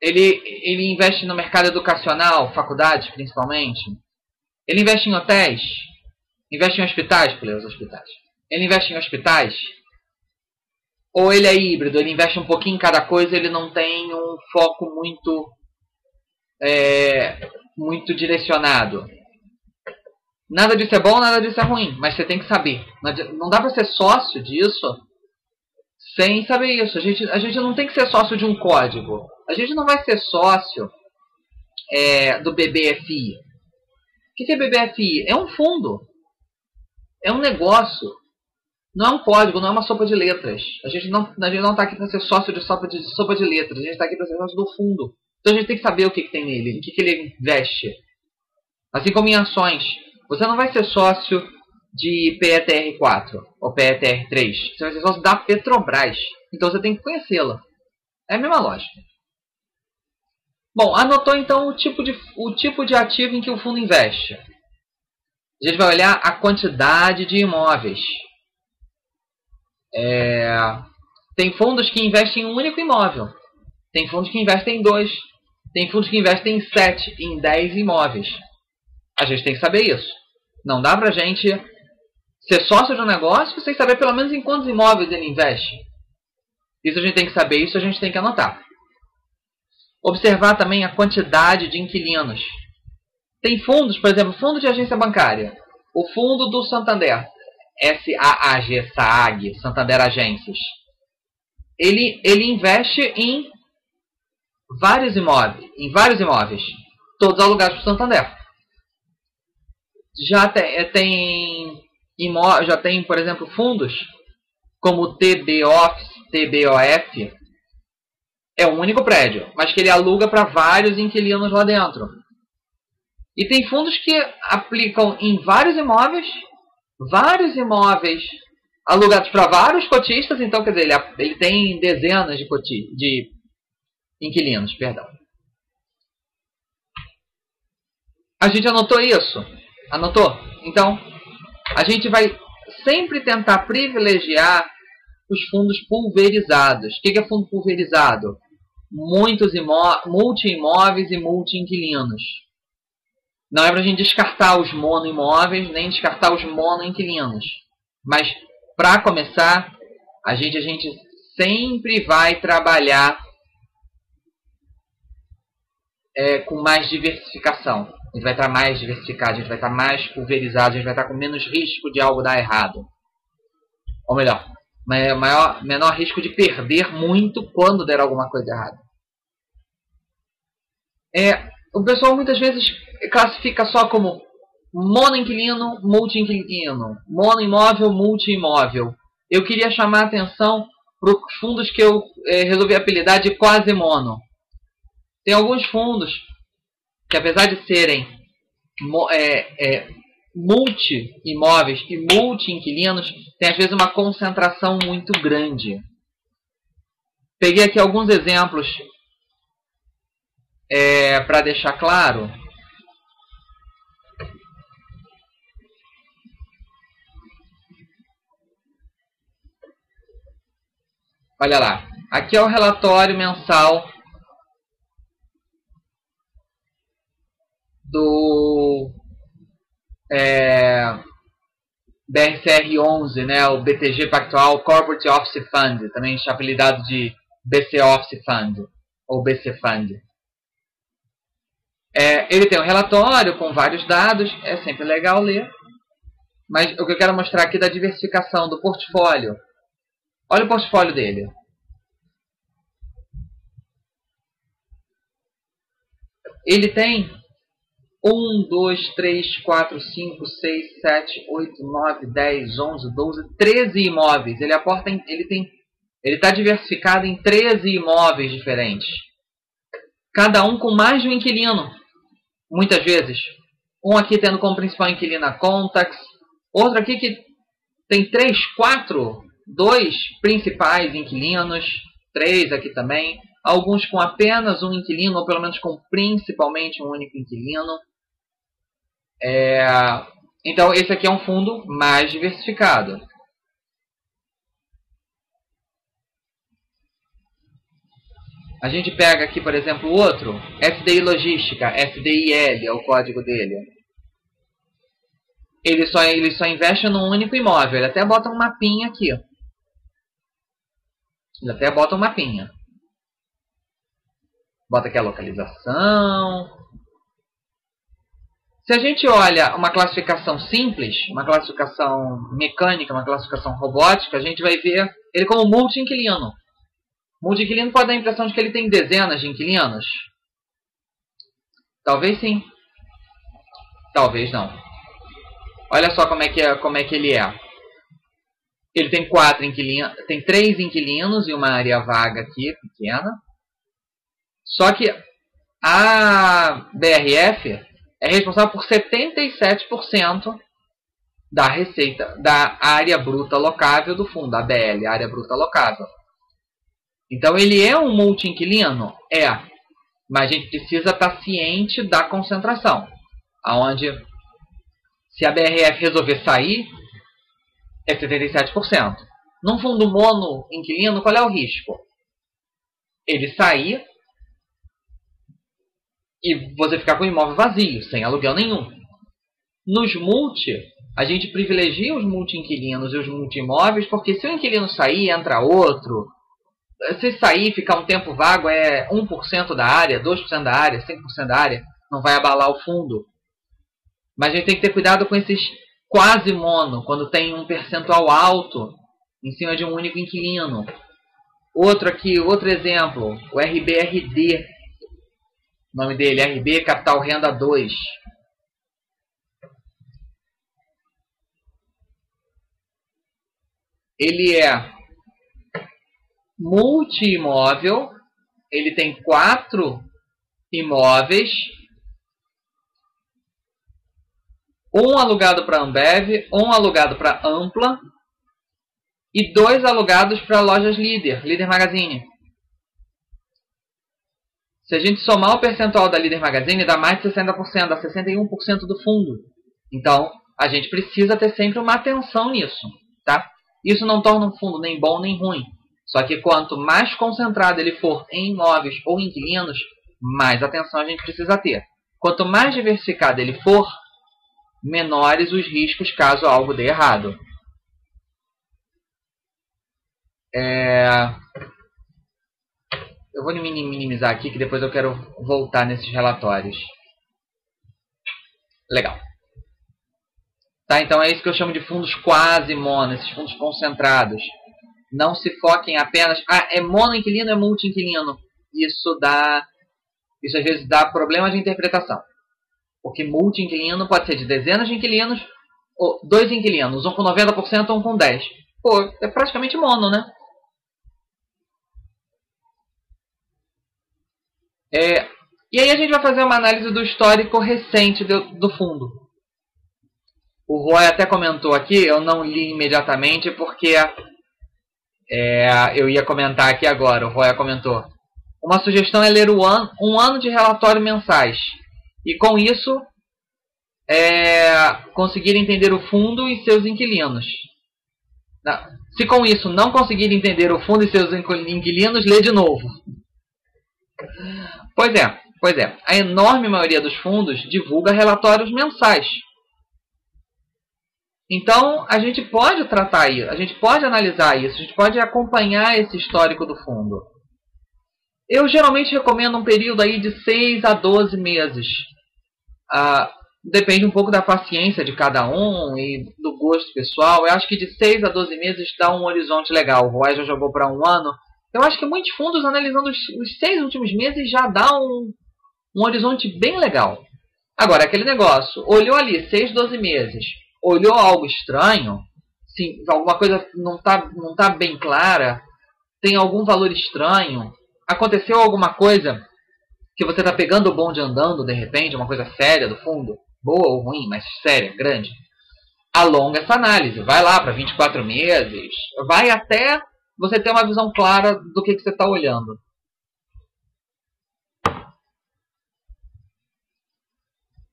Ele investe no mercado educacional, faculdades principalmente? Ele investe em hotéis? Investe em hospitais? Pulei os hospitais. Ele investe em hospitais? Ou ele é híbrido, ele investe um pouquinho em cada coisa, ele não tem um foco muito direcionado. Nada disso é bom, nada disso é ruim, mas você tem que saber. Não dá para ser sócio disso sem saber isso. A gente não tem que ser sócio de um código. A gente não vai ser sócio do BBFI. O que é BBFI? É um fundo. É um negócio. Não é um código, não é uma sopa de letras. A gente não está aqui para ser sócio de sopa de letras. A gente está aqui para ser sócio do fundo. Então a gente tem que saber o que tem nele, em que ele investe. Assim como em ações. Você não vai ser sócio de PETR4 ou PETR3. Você vai ser sócio da Petrobras. Então você tem que conhecê-la. É a mesma lógica. Bom, anotou então o tipo de ativo em que o fundo investe. A gente vai olhar a quantidade de imóveis. Tem fundos que investem em um único imóvel. Tem fundos que investem em 2. Tem fundos que investem em 7, em 10 imóveis. A gente tem que saber isso. Não dá pra gente ser sócio de um negócio sem saber pelo menos em quantos imóveis ele investe. Isso a gente tem que saber, isso a gente tem que anotar. Observar também a quantidade de inquilinos. Tem fundos, por exemplo, fundo de agência bancária. O fundo do Santander, SAAG, Santander Agências. Ele investe em vários imóveis, todos alugados por Santander. Já tem, por exemplo, fundos como o TBOF, é um único prédio, mas que ele aluga para vários inquilinos lá dentro. E tem fundos que aplicam em vários imóveis alugados para vários cotistas, então quer dizer, ele tem dezenas de inquilinos, perdão. A gente anotou isso? Anotou? Então, a gente vai sempre tentar privilegiar os fundos pulverizados. O que é fundo pulverizado? Muitos multi-imóveis e multi-inquilinos. Não é para a gente descartar os monoimóveis, nem descartar os monoinquilinos. Mas, para começar, a gente sempre vai trabalhar com mais diversificação. A gente vai estar mais diversificado, a gente vai estar mais pulverizado, a gente vai estar com menos risco de algo dar errado. Ou melhor, menor risco de perder muito quando der alguma coisa errada. O pessoal muitas vezes classifica só como monoinquilino, multi-inquilino, monoimóvel, multi-imóvel. Eu queria chamar a atenção para os fundos que eu resolvi apelidar de quase mono. Tem alguns fundos que, apesar de serem multi-imóveis e multi-inquilinos, tem às vezes uma concentração muito grande. Peguei aqui alguns exemplos para deixar claro. Olha lá, aqui é o relatório mensal do BRCR11, né, o BTG Pactual Corporate Office Fund, também apelidado de BC Office Fund, ou BC Fund. Ele tem um relatório com vários dados, é sempre legal ler, mas o que eu quero mostrar aqui é da diversificação do portfólio. Olha o portfólio dele. Ele tem 1, 2, 3, 4, 5, 6, 7, 8, 9, 10, 11, 12, 13 imóveis. Ele está diversificado em 13 imóveis diferentes. Cada um com mais de um inquilino. Muitas vezes. Um aqui tendo como principal inquilino a Contax. Outro aqui que tem 3, 4, 2 principais inquilinos. 3 aqui também. Alguns com apenas um inquilino, ou pelo menos com principalmente um único inquilino. Então, esse aqui é um fundo mais diversificado. A gente pega aqui, por exemplo, o outro, FDI Logística, FDIL é o código dele. Ele só investe num único imóvel. Ele até bota um mapinha aqui. Bota aqui a localização. Se a gente olha uma classificação simples, uma classificação mecânica, uma classificação robótica, a gente vai ver ele como multi-inquilino. Multi-inquilino pode dar a impressão de que ele tem dezenas de inquilinos. Talvez sim. Talvez não. Olha só como é que ele é. Ele tem 3 inquilinos e uma área vaga aqui, pequena. Só que a BRF é responsável por 77% da receita, da área bruta locável do fundo, a ABL, a área bruta locável. Então ele é um multi-inquilino? É. Mas a gente precisa estar ciente da concentração. Onde, se a BRF resolver sair, é 77%. Num fundo mono-inquilino, qual é o risco? Ele sair e você ficar com o imóvel vazio, sem aluguel nenhum. Nos multi, a gente privilegia os multi-inquilinos e os multi-imóveis, porque se o inquilino sair, entra outro. Se sair, ficar um tempo vago, é 1% da área, 2% da área, 5% da área, não vai abalar o fundo. Mas a gente tem que ter cuidado com esses quase mono, quando tem um percentual alto em cima de um único inquilino. Outro aqui, outro exemplo, o RBRD. O nome dele, RB Capital Renda 2. Ele é multi-imóvel, ele tem 4 imóveis, um alugado para Ambev, um alugado para Ampla e 2 alugados para lojas Líder Magazine. Se a gente somar o percentual da Líder Magazine, dá mais de 60%, dá 61% do fundo. Então, a gente precisa ter sempre uma atenção nisso, tá? Isso não torna um fundo nem bom nem ruim. Só que quanto mais concentrado ele for em imóveis ou inquilinos, mais atenção a gente precisa ter. Quanto mais diversificado ele for, menores os riscos caso algo dê errado. Eu vou minimizar aqui, que depois eu quero voltar nesses relatórios. Legal. Tá, então é isso que eu chamo de fundos quase mono, esses fundos concentrados. Não se foquem apenas... é mono-inquilino, é multi-inquilino. Isso às vezes dá problemas de interpretação. Porque multi-inquilino pode ser de dezenas de inquilinos, ou 2 inquilinos, um com 90%, um com 10%. Pô, é praticamente mono, né? E aí a gente vai fazer uma análise do histórico recente do fundo. O Roy até comentou aqui, eu não li imediatamente porque eu ia comentar aqui agora. O Roy comentou. Uma sugestão é ler um ano de relatório mensais. E com isso, conseguir entender o fundo e seus inquilinos. Se com isso não conseguir entender o fundo e seus inquilinos, lê de novo. Pois é. A enorme maioria dos fundos divulga relatórios mensais. Então, a gente pode tratar isso, a gente pode analisar isso, a gente pode acompanhar esse histórico do fundo. Eu geralmente recomendo um período aí de 6 a 12 meses. Depende um pouco da paciência de cada um e do gosto pessoal. Eu acho que de 6 a 12 meses dá um horizonte legal. O Roy já jogou para um ano. Eu acho que muitos fundos, analisando os 6 últimos meses, já dá um horizonte bem legal. Agora, aquele negócio, olhou ali 6, 12 meses, olhou algo estranho, sim, alguma coisa não tá bem clara, tem algum valor estranho, aconteceu alguma coisa que você está pegando o bonde andando, de repente, uma coisa séria do fundo, boa ou ruim, mas séria, grande, alonga essa análise, vai lá para 24 meses, vai até você ter uma visão clara do que você está olhando.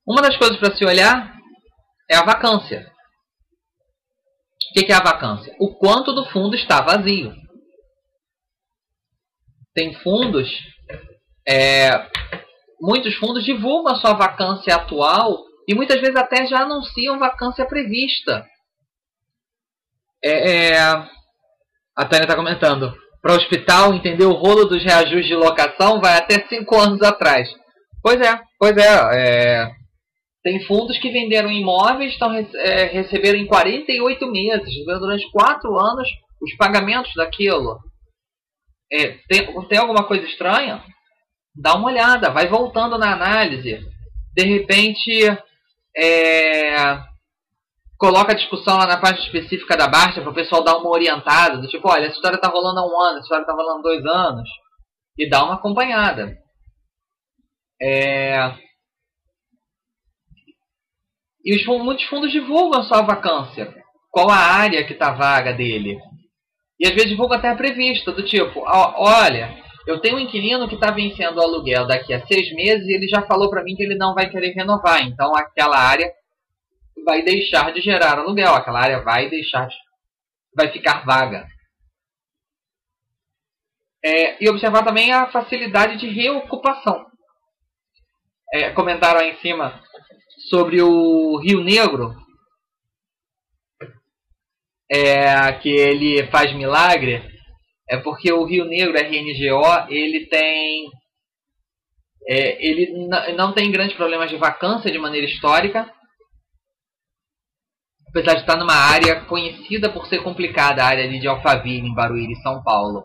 Uma das coisas para se olhar é a vacância. O que é a vacância? O quanto do fundo está vazio. Tem fundos, muitos fundos divulgam a sua vacância atual e muitas vezes até já anunciam vacância prevista. A Tânia está comentando. Para o hospital entender o rolo dos reajustes de locação vai até 5 anos atrás. Pois é. Tem fundos que venderam imóveis, receberam em 48 meses, durante 4 anos, os pagamentos daquilo. Tem alguma coisa estranha? Dá uma olhada, vai voltando na análise. De repente, coloca a discussão lá na parte específica da Baixa para o pessoal dar uma orientada. Do tipo, olha, essa história está rolando há 1 ano, essa história está rolando há 2 anos. E dá uma acompanhada. E muitos fundos divulgam sua vacância. Qual a área que está vaga dele. E às vezes divulga até a prevista, do tipo, olha, eu tenho um inquilino que está vencendo o aluguel daqui a 6 meses e ele já falou para mim que ele não vai querer renovar. Então aquela área vai deixar de gerar aluguel, aquela área vai ficar vaga. E observar também a facilidade de reocupação. Comentaram aí em cima sobre o Rio Negro, que ele faz milagre. É porque o Rio Negro, RNGO, ele não tem grandes problemas de vacância de maneira histórica, apesar de estar numa área conhecida por ser complicada, a área ali de Alphaville, em Barueri, São Paulo.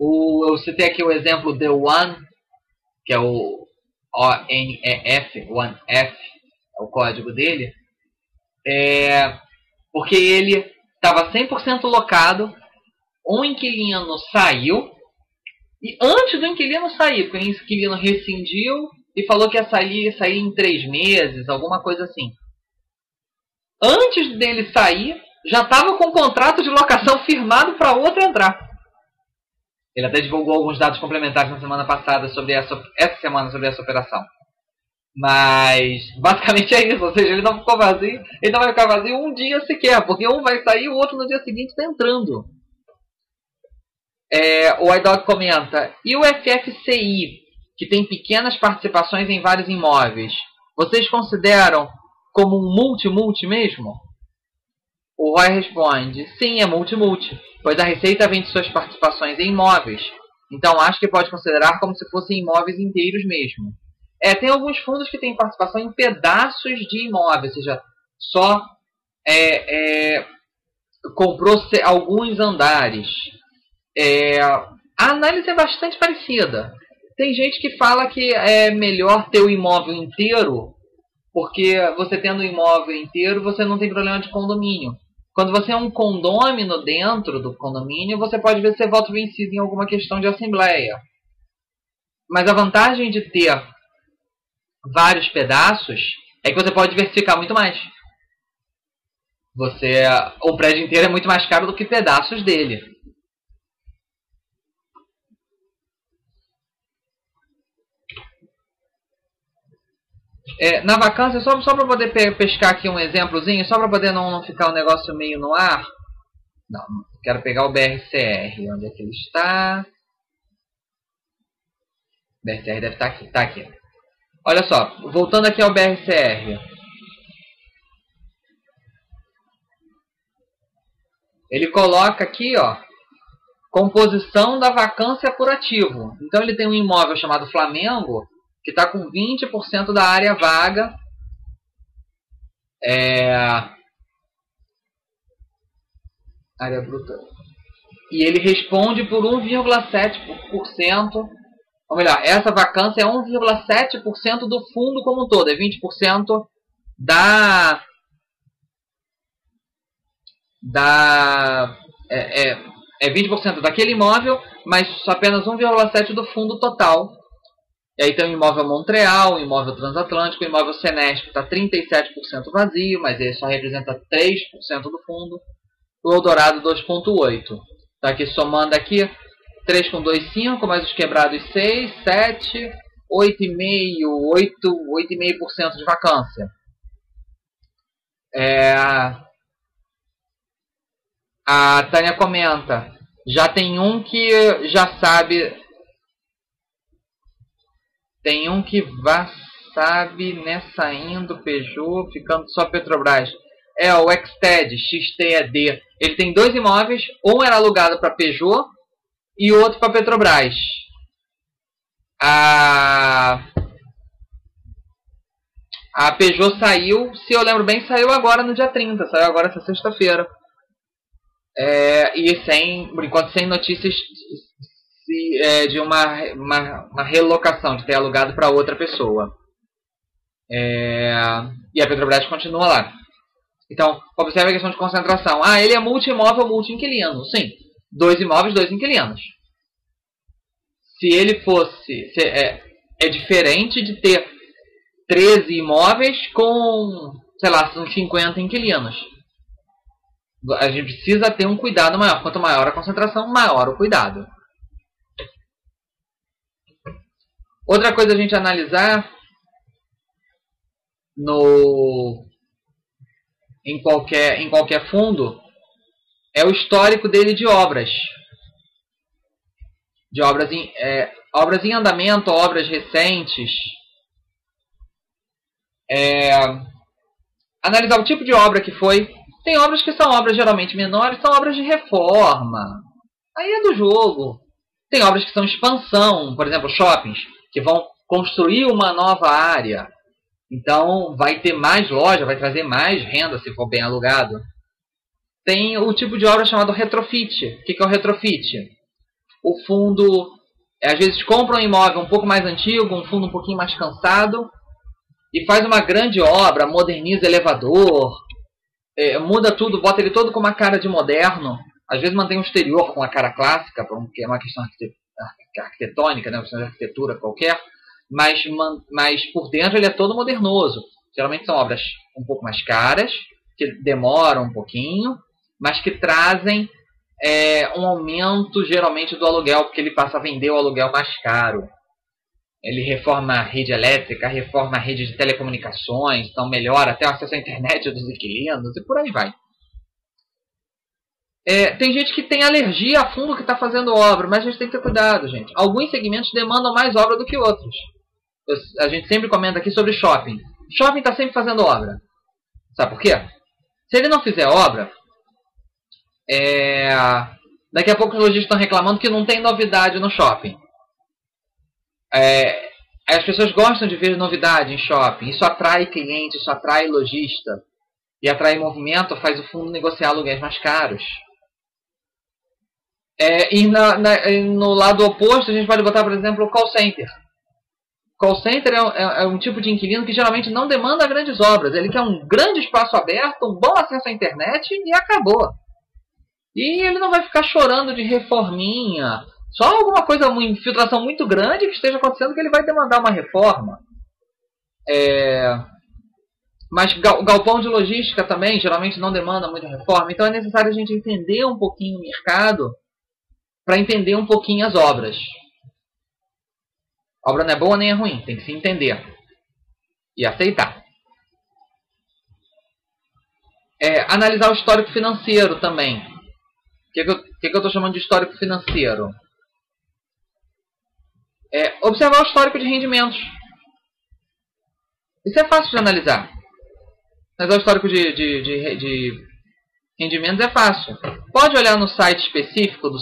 Eu citei aqui o exemplo The One, que é o ONEF, OneF, é o código dele, porque ele estava 100% locado, um inquilino saiu, e antes do inquilino sair, porque o inquilino rescindiu e falou que ia sair em 3 meses, alguma coisa assim. Antes dele sair, já estava com o contrato de locação firmado para outro entrar. Ele até divulgou alguns dados complementares na semana passada essa semana sobre essa operação. Mas basicamente é isso, ou seja, ele não ficou vazio, ele não vai ficar vazio um dia sequer, porque um vai sair e o outro no dia seguinte está entrando. O iDog comenta, e o FFCI, que tem pequenas participações em vários imóveis, vocês consideram como um multi mesmo? O Roy responde, sim, é multi, pois a Receita vende suas participações em imóveis, então acho que pode considerar como se fossem imóveis inteiros mesmo. Tem alguns fundos que têm participação em pedaços de imóveis, ou seja, só comprou alguns andares. A análise é bastante parecida. Tem gente que fala que é melhor ter o imóvel inteiro, porque você tendo o imóvel inteiro, você não tem problema de condomínio. Quando você é um condômino dentro do condomínio, você pode ver ser voto vencido em alguma questão de assembleia. Mas a vantagem de ter vários pedaços é que você pode diversificar muito mais. O prédio inteiro é muito mais caro do que pedaços dele. Na vacância, só para poder pescar aqui um exemplozinho, só para poder não ficar um negócio meio no ar. Não, quero pegar o BRCR. Onde é que ele está? O BRCR deve estar aqui. Está aqui. Olha só, voltando aqui ao BRCR. Ele coloca aqui, ó, composição da vacância por ativo. Então ele tem um imóvel chamado Flamengo, que está com 20% da área vaga. Área bruta. E ele responde por 1,7%. Ou melhor, essa vacância é 1,7% do fundo como um todo. É 20% é 20% daquele imóvel, mas apenas 1,7% do fundo total. E aí tem o imóvel Montreal, o imóvel Transatlântico, o imóvel Senesp está 37% vazio, mas ele só representa 3% do fundo. O Eldorado 2,8%. Está aqui somando aqui 3 com 2, 5, mais os quebrados 6, 7, 8,5% de vacância. A Tânia comenta, já tem um que já sabe... Tem um que sabe, né, saindo Peugeot, ficando só Petrobras. O XTED, XTED. Ele tem 2 imóveis, um era alugado para Peugeot e outro para Petrobras. A Peugeot saiu, se eu lembro bem, saiu agora no dia 30, saiu agora essa sexta-feira. E por enquanto sem notícias de uma relocação, de ter alugado para outra pessoa. E a Petrobras continua lá. Então, observe a questão de concentração. Ele é multi-imóvel, multi-inquilino. Sim, 2 imóveis, 2 inquilinos. Se ele fosse... É diferente de ter 13 imóveis com, sei lá, uns 50 inquilinos. A gente precisa ter um cuidado maior. Quanto maior a concentração, maior o cuidado. Outra coisa a gente analisar em qualquer fundo é o histórico dele de obras. De obras em andamento, obras recentes. Analisar o tipo de obra que foi. Tem obras que são obras geralmente menores, são obras de reforma. Aí é do jogo. Tem obras que são expansão, por exemplo, shoppings, que vão construir uma nova área. Então vai ter mais loja, vai trazer mais renda se for bem alugado. Tem o tipo de obra chamado retrofit. O que é o retrofit? O fundo, às vezes, compra um imóvel um pouco mais antigo, um fundo um pouquinho mais cansado, e faz uma grande obra, moderniza elevador, muda tudo, bota ele todo com uma cara de moderno. Às vezes mantém o exterior com a cara clássica, porque é uma questão arquitetônica, né, uma questão de arquitetura qualquer, mas por dentro ele é todo modernoso. Geralmente são obras um pouco mais caras, que demoram um pouquinho, mas que trazem um aumento geralmente do aluguel, porque ele passa a vender o aluguel mais caro. Ele reforma a rede elétrica, reforma a rede de telecomunicações, então melhora até o acesso à internet dos inquilinos e por aí vai. Tem gente que tem alergia a fundo que está fazendo obra, mas a gente tem que ter cuidado, gente. Alguns segmentos demandam mais obra do que outros. A gente sempre comenta aqui sobre shopping. Shopping está sempre fazendo obra. Sabe por quê? Se ele não fizer obra, daqui a pouco os lojistas estão reclamando que não tem novidade no shopping. As pessoas gostam de ver novidade em shopping. Isso atrai cliente, isso atrai lojista. E atrai movimento, faz o fundo negociar aluguéis mais caros. E no lado oposto, a gente pode botar, por exemplo, o call center. Call center é um tipo de inquilino que geralmente não demanda grandes obras. Ele quer um grande espaço aberto, um bom acesso à internet e acabou. E ele não vai ficar chorando de reforminha. Só alguma coisa, uma infiltração muito grande que esteja acontecendo que ele vai demandar uma reforma. Mas galpão de logística também geralmente não demanda muita reforma. Então é necessário a gente entender um pouquinho o mercado para entender um pouquinho as obras. A obra não é boa nem é ruim, tem que se entender e aceitar. Analisar o histórico financeiro também. O que eu estou chamando de histórico financeiro? Observar o histórico de rendimentos. Isso é fácil de analisar. Analisar o histórico de rendimentos é fácil. Pode olhar no site específico do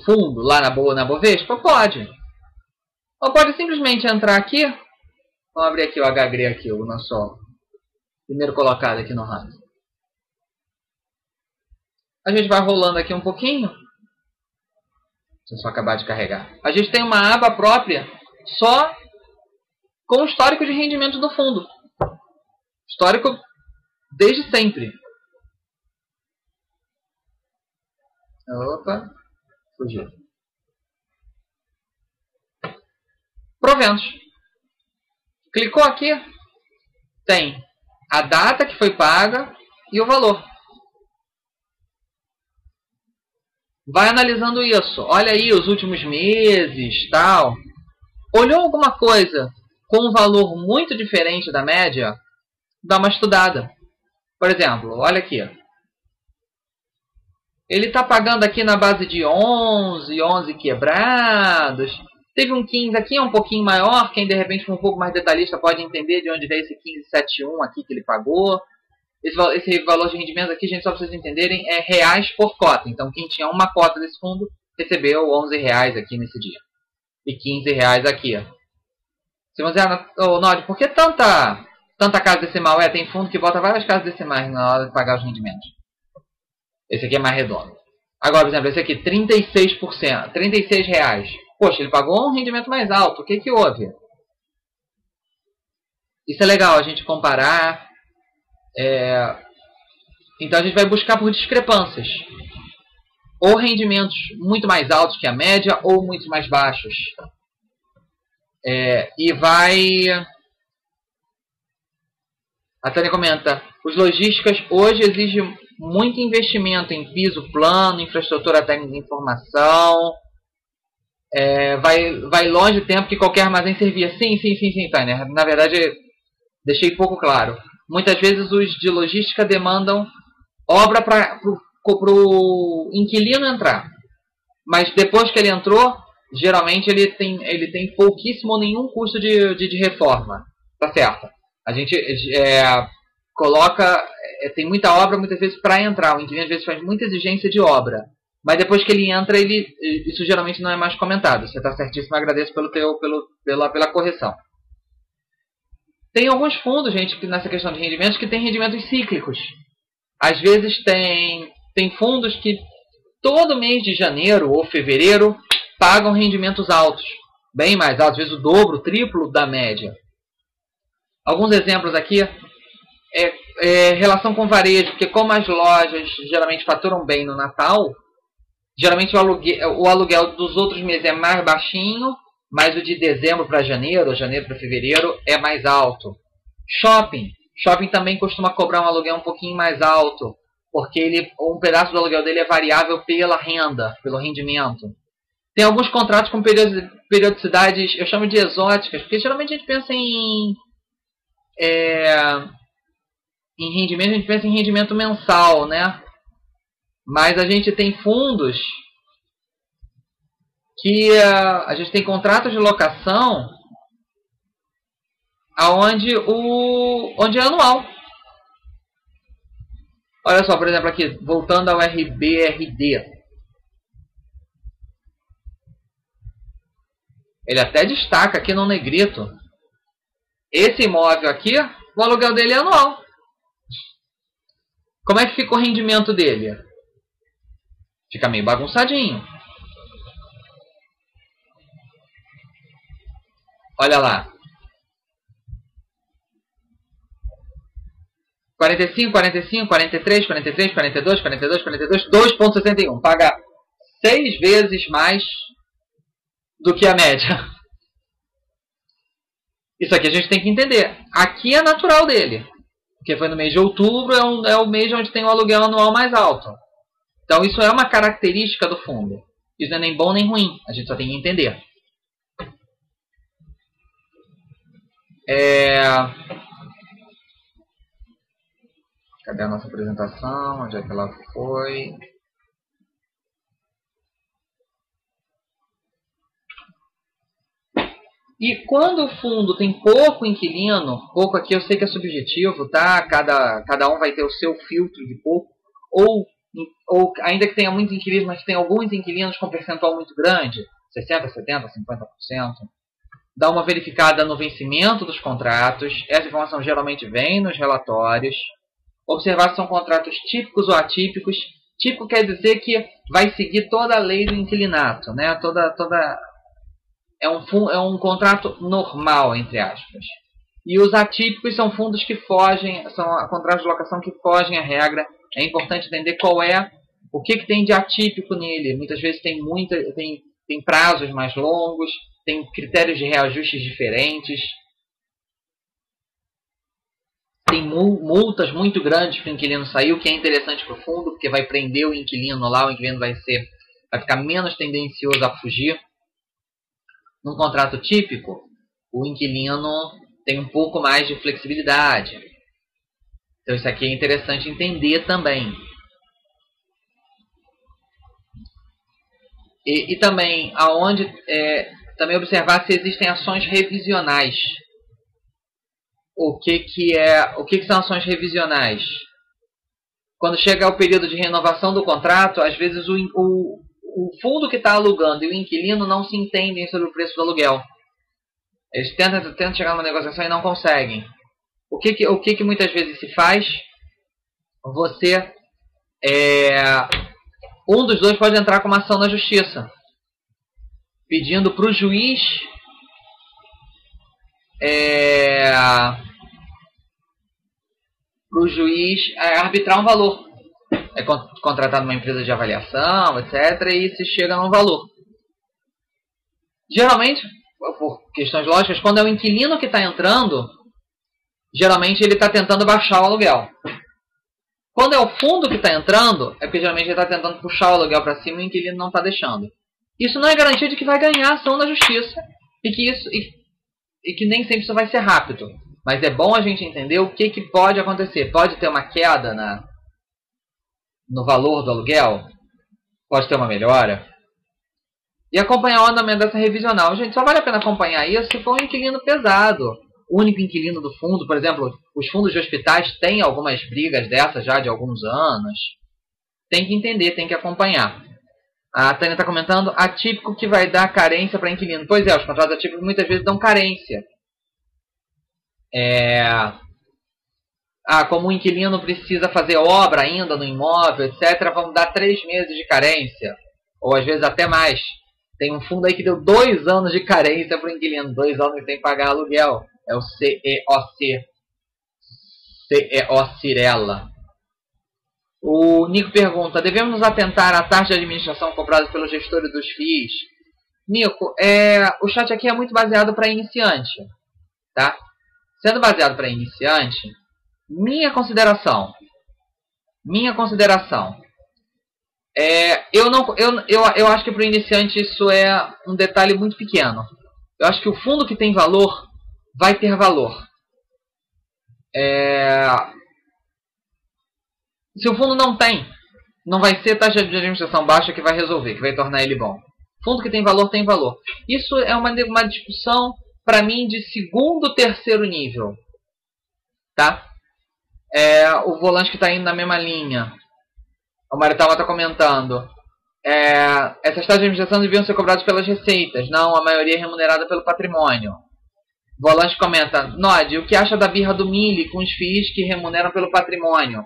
fundo, lá na Bovespa? Pode. Ou pode simplesmente entrar aqui. Vamos abrir aqui o HGRE, aqui, o nosso primeiro colocado aqui no raio. A gente vai rolando aqui um pouquinho. Deixa eu só acabar de carregar. A gente tem uma aba própria só com o histórico de rendimento do fundo. Histórico desde sempre. Opa, fugiu. Proventos. Clicou aqui, tem a data que foi paga e o valor. Vai analisando isso. Olha aí os últimos meses, tal. Olhou alguma coisa com um valor muito diferente da média? Dá uma estudada. Por exemplo, olha aqui. Ele está pagando aqui na base de 11 quebrados. Teve um 15 aqui, é um pouquinho maior. Quem de repente for um pouco mais detalhista pode entender de onde veio esse 15,71 aqui que ele pagou. Esse valor de rendimento aqui, gente, só para vocês entenderem, é reais por cota. Então, quem tinha uma cota desse fundo recebeu 11 reais aqui nesse dia. E 15 reais aqui. Você vai dizer, Nod, por que tanta casa decimal? Tem fundo que bota várias casas decimais na hora de pagar os rendimentos. Esse aqui é mais redondo. Agora, por exemplo, esse aqui, 36%, 36 reais. Poxa, ele pagou um rendimento mais alto. O que houve? Isso é legal, a gente comparar. Então a gente vai buscar por discrepâncias. Ou rendimentos muito mais altos que a média, ou muito mais baixos. E vai... A Tânia comenta, Os lojistas hoje exigem muito investimento em piso plano, infraestrutura técnica de informação. Vai longe o tempo que qualquer armazém servia. Sim, Tainer. Na verdade, deixei pouco claro. Muitas vezes os de logística demandam obra para o inquilino entrar. Mas depois que ele entrou, geralmente ele tem pouquíssimo ou nenhum custo de reforma. Tá certo? A gente tem muita obra muitas vezes para entrar. O inquilino às vezes faz muita exigência de obra. Mas depois que ele entra, isso geralmente não é mais comentado. Você está certíssimo, agradeço pela correção. Tem alguns fundos, gente, que nessa questão de rendimentos, que tem rendimentos cíclicos. Às vezes tem fundos que todo mês de janeiro ou fevereiro pagam rendimentos altos. Bem mais altos, às vezes o dobro, o triplo da média. Alguns exemplos aqui. Relação com varejo, porque como as lojas geralmente faturam bem no Natal, geralmente o aluguel dos outros meses é mais baixinho, mas o de dezembro para janeiro, ou janeiro para fevereiro, é mais alto. Shopping também costuma cobrar um aluguel um pouquinho mais alto, porque um pedaço do aluguel dele é variável pela renda, pelo rendimento. Tem alguns contratos com periodicidades, eu chamo de exóticas, porque geralmente a gente pensa em rendimento, a gente pensa em rendimento mensal, né? Mas a gente tem fundos que a gente tem contratos de locação onde é anual. Olha só, por exemplo, aqui, voltando ao RBRD. Ele até destaca aqui no negrito. Esse imóvel aqui, o aluguel dele é anual. Como é que fica o rendimento dele? Fica meio bagunçadinho. Olha lá. 45, 45, 43, 43, 42, 42, 42, 2,61. Paga 6 vezes mais do que a média. Isso aqui a gente tem que entender. Aqui é natural dele. Porque foi no mês de outubro, é o mês onde tem o aluguel anual mais alto. Então isso é uma característica do fundo. Isso não é nem bom nem ruim. A gente só tem que entender. Cadê a nossa apresentação? Onde é que ela foi? E quando o fundo tem pouco inquilino, pouco aqui eu sei que é subjetivo, tá? Cada um vai ter o seu filtro de pouco, ou ainda que tenha muito inquilino, mas tem alguns inquilinos com percentual muito grande, 60%, 70%, 50%. Dá uma verificada no vencimento dos contratos, essa informação geralmente vem nos relatórios. Observar se são contratos típicos ou atípicos. Típico quer dizer que vai seguir toda a lei do inquilinato, né? É um contrato normal, entre aspas. E os atípicos são fundos que fogem, são contratos de locação que fogem à regra. É importante entender o que tem de atípico nele. Muitas vezes tem prazos mais longos, tem critérios de reajustes diferentes. Tem multas muito grandes para o inquilino sair, o que é interessante para o fundo, porque vai prender o inquilino lá, o inquilino vai ficar menos tendencioso a fugir. Num contrato típico, o inquilino tem um pouco mais de flexibilidade. Então isso aqui é interessante entender também. E também também observar se existem ações revisionais. O que são ações revisionais? Quando chega o período de renovação do contrato, às vezes o fundo que está alugando e o inquilino não se entendem sobre o preço do aluguel. Eles tentam chegar numa negociação e não conseguem. O que muitas vezes se faz? Um dos dois pode entrar com uma ação na justiça, pedindo para o juiz arbitrar um valor. É contratado uma empresa de avaliação, etc. E se chega num valor. Geralmente, por questões lógicas, quando é o inquilino que está entrando, geralmente ele está tentando baixar o aluguel. Quando é o fundo que está entrando, é porque geralmente ele está tentando puxar o aluguel para cima e o inquilino não está deixando. Isso não é garantia de que vai ganhar ação na justiça e que nem sempre isso vai ser rápido. Mas é bom a gente entender o que pode acontecer. Pode ter uma queda no valor do aluguel? Pode ter uma melhora? E acompanhar o andamento dessa revisional. Gente, só vale a pena acompanhar isso se for um inquilino pesado. O único inquilino do fundo, por exemplo, os fundos de hospitais têm algumas brigas dessas já de alguns anos. Tem que entender, tem que acompanhar. A Tânia está comentando, atípico que vai dar carência para inquilino. Pois é, os contratos atípicos muitas vezes dão carência. Como o inquilino precisa fazer obra ainda no imóvel, etc., vamos dar 3 meses de carência. Ou às vezes até mais. Tem um fundo aí que deu 2 anos de carência para o inquilino. 2 anos que tem que pagar aluguel. É o CEOC. CEO Cirela. O Nico pergunta, devemos nos atentar à taxa de administração cobrada pelos gestores dos FIIs? Nico, o chat aqui é muito baseado para iniciante. Tá? Sendo baseado para iniciante, minha consideração, eu acho que para o iniciante isso é um detalhe muito pequeno. Eu acho que o fundo que tem valor vai ter valor. Se o fundo não tem, não vai ser taxa de administração baixa que vai resolver, que vai tornar ele bom. Fundo que tem valor, tem valor. Isso é uma discussão, para mim, de segundo, terceiro nível. Tá? O volante que está indo na mesma linha. O Maritama está comentando. Essas taxas de administração deviam ser cobradas pelas receitas. Não, a maioria é remunerada pelo patrimônio. O volante comenta. Nod, o que acha da birra do Mili com os FIIs que remuneram pelo patrimônio?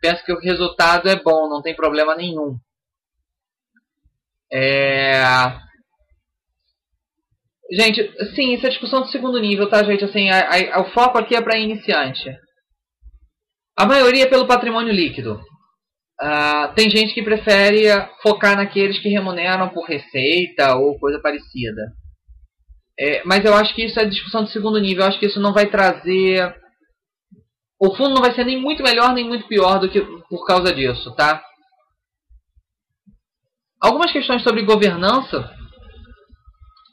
Penso que o resultado é bom, não tem problema nenhum. Gente, sim, isso é discussão de segundo nível, tá, gente? Assim, o foco aqui é para iniciante. A maioria é pelo patrimônio líquido. Tem gente que prefere focar naqueles que remuneram por receita ou coisa parecida. Mas eu acho que isso é discussão de segundo nível. Eu acho que isso não vai trazer... O fundo não vai ser nem muito melhor nem muito pior do que por causa disso, tá? Algumas questões sobre governança.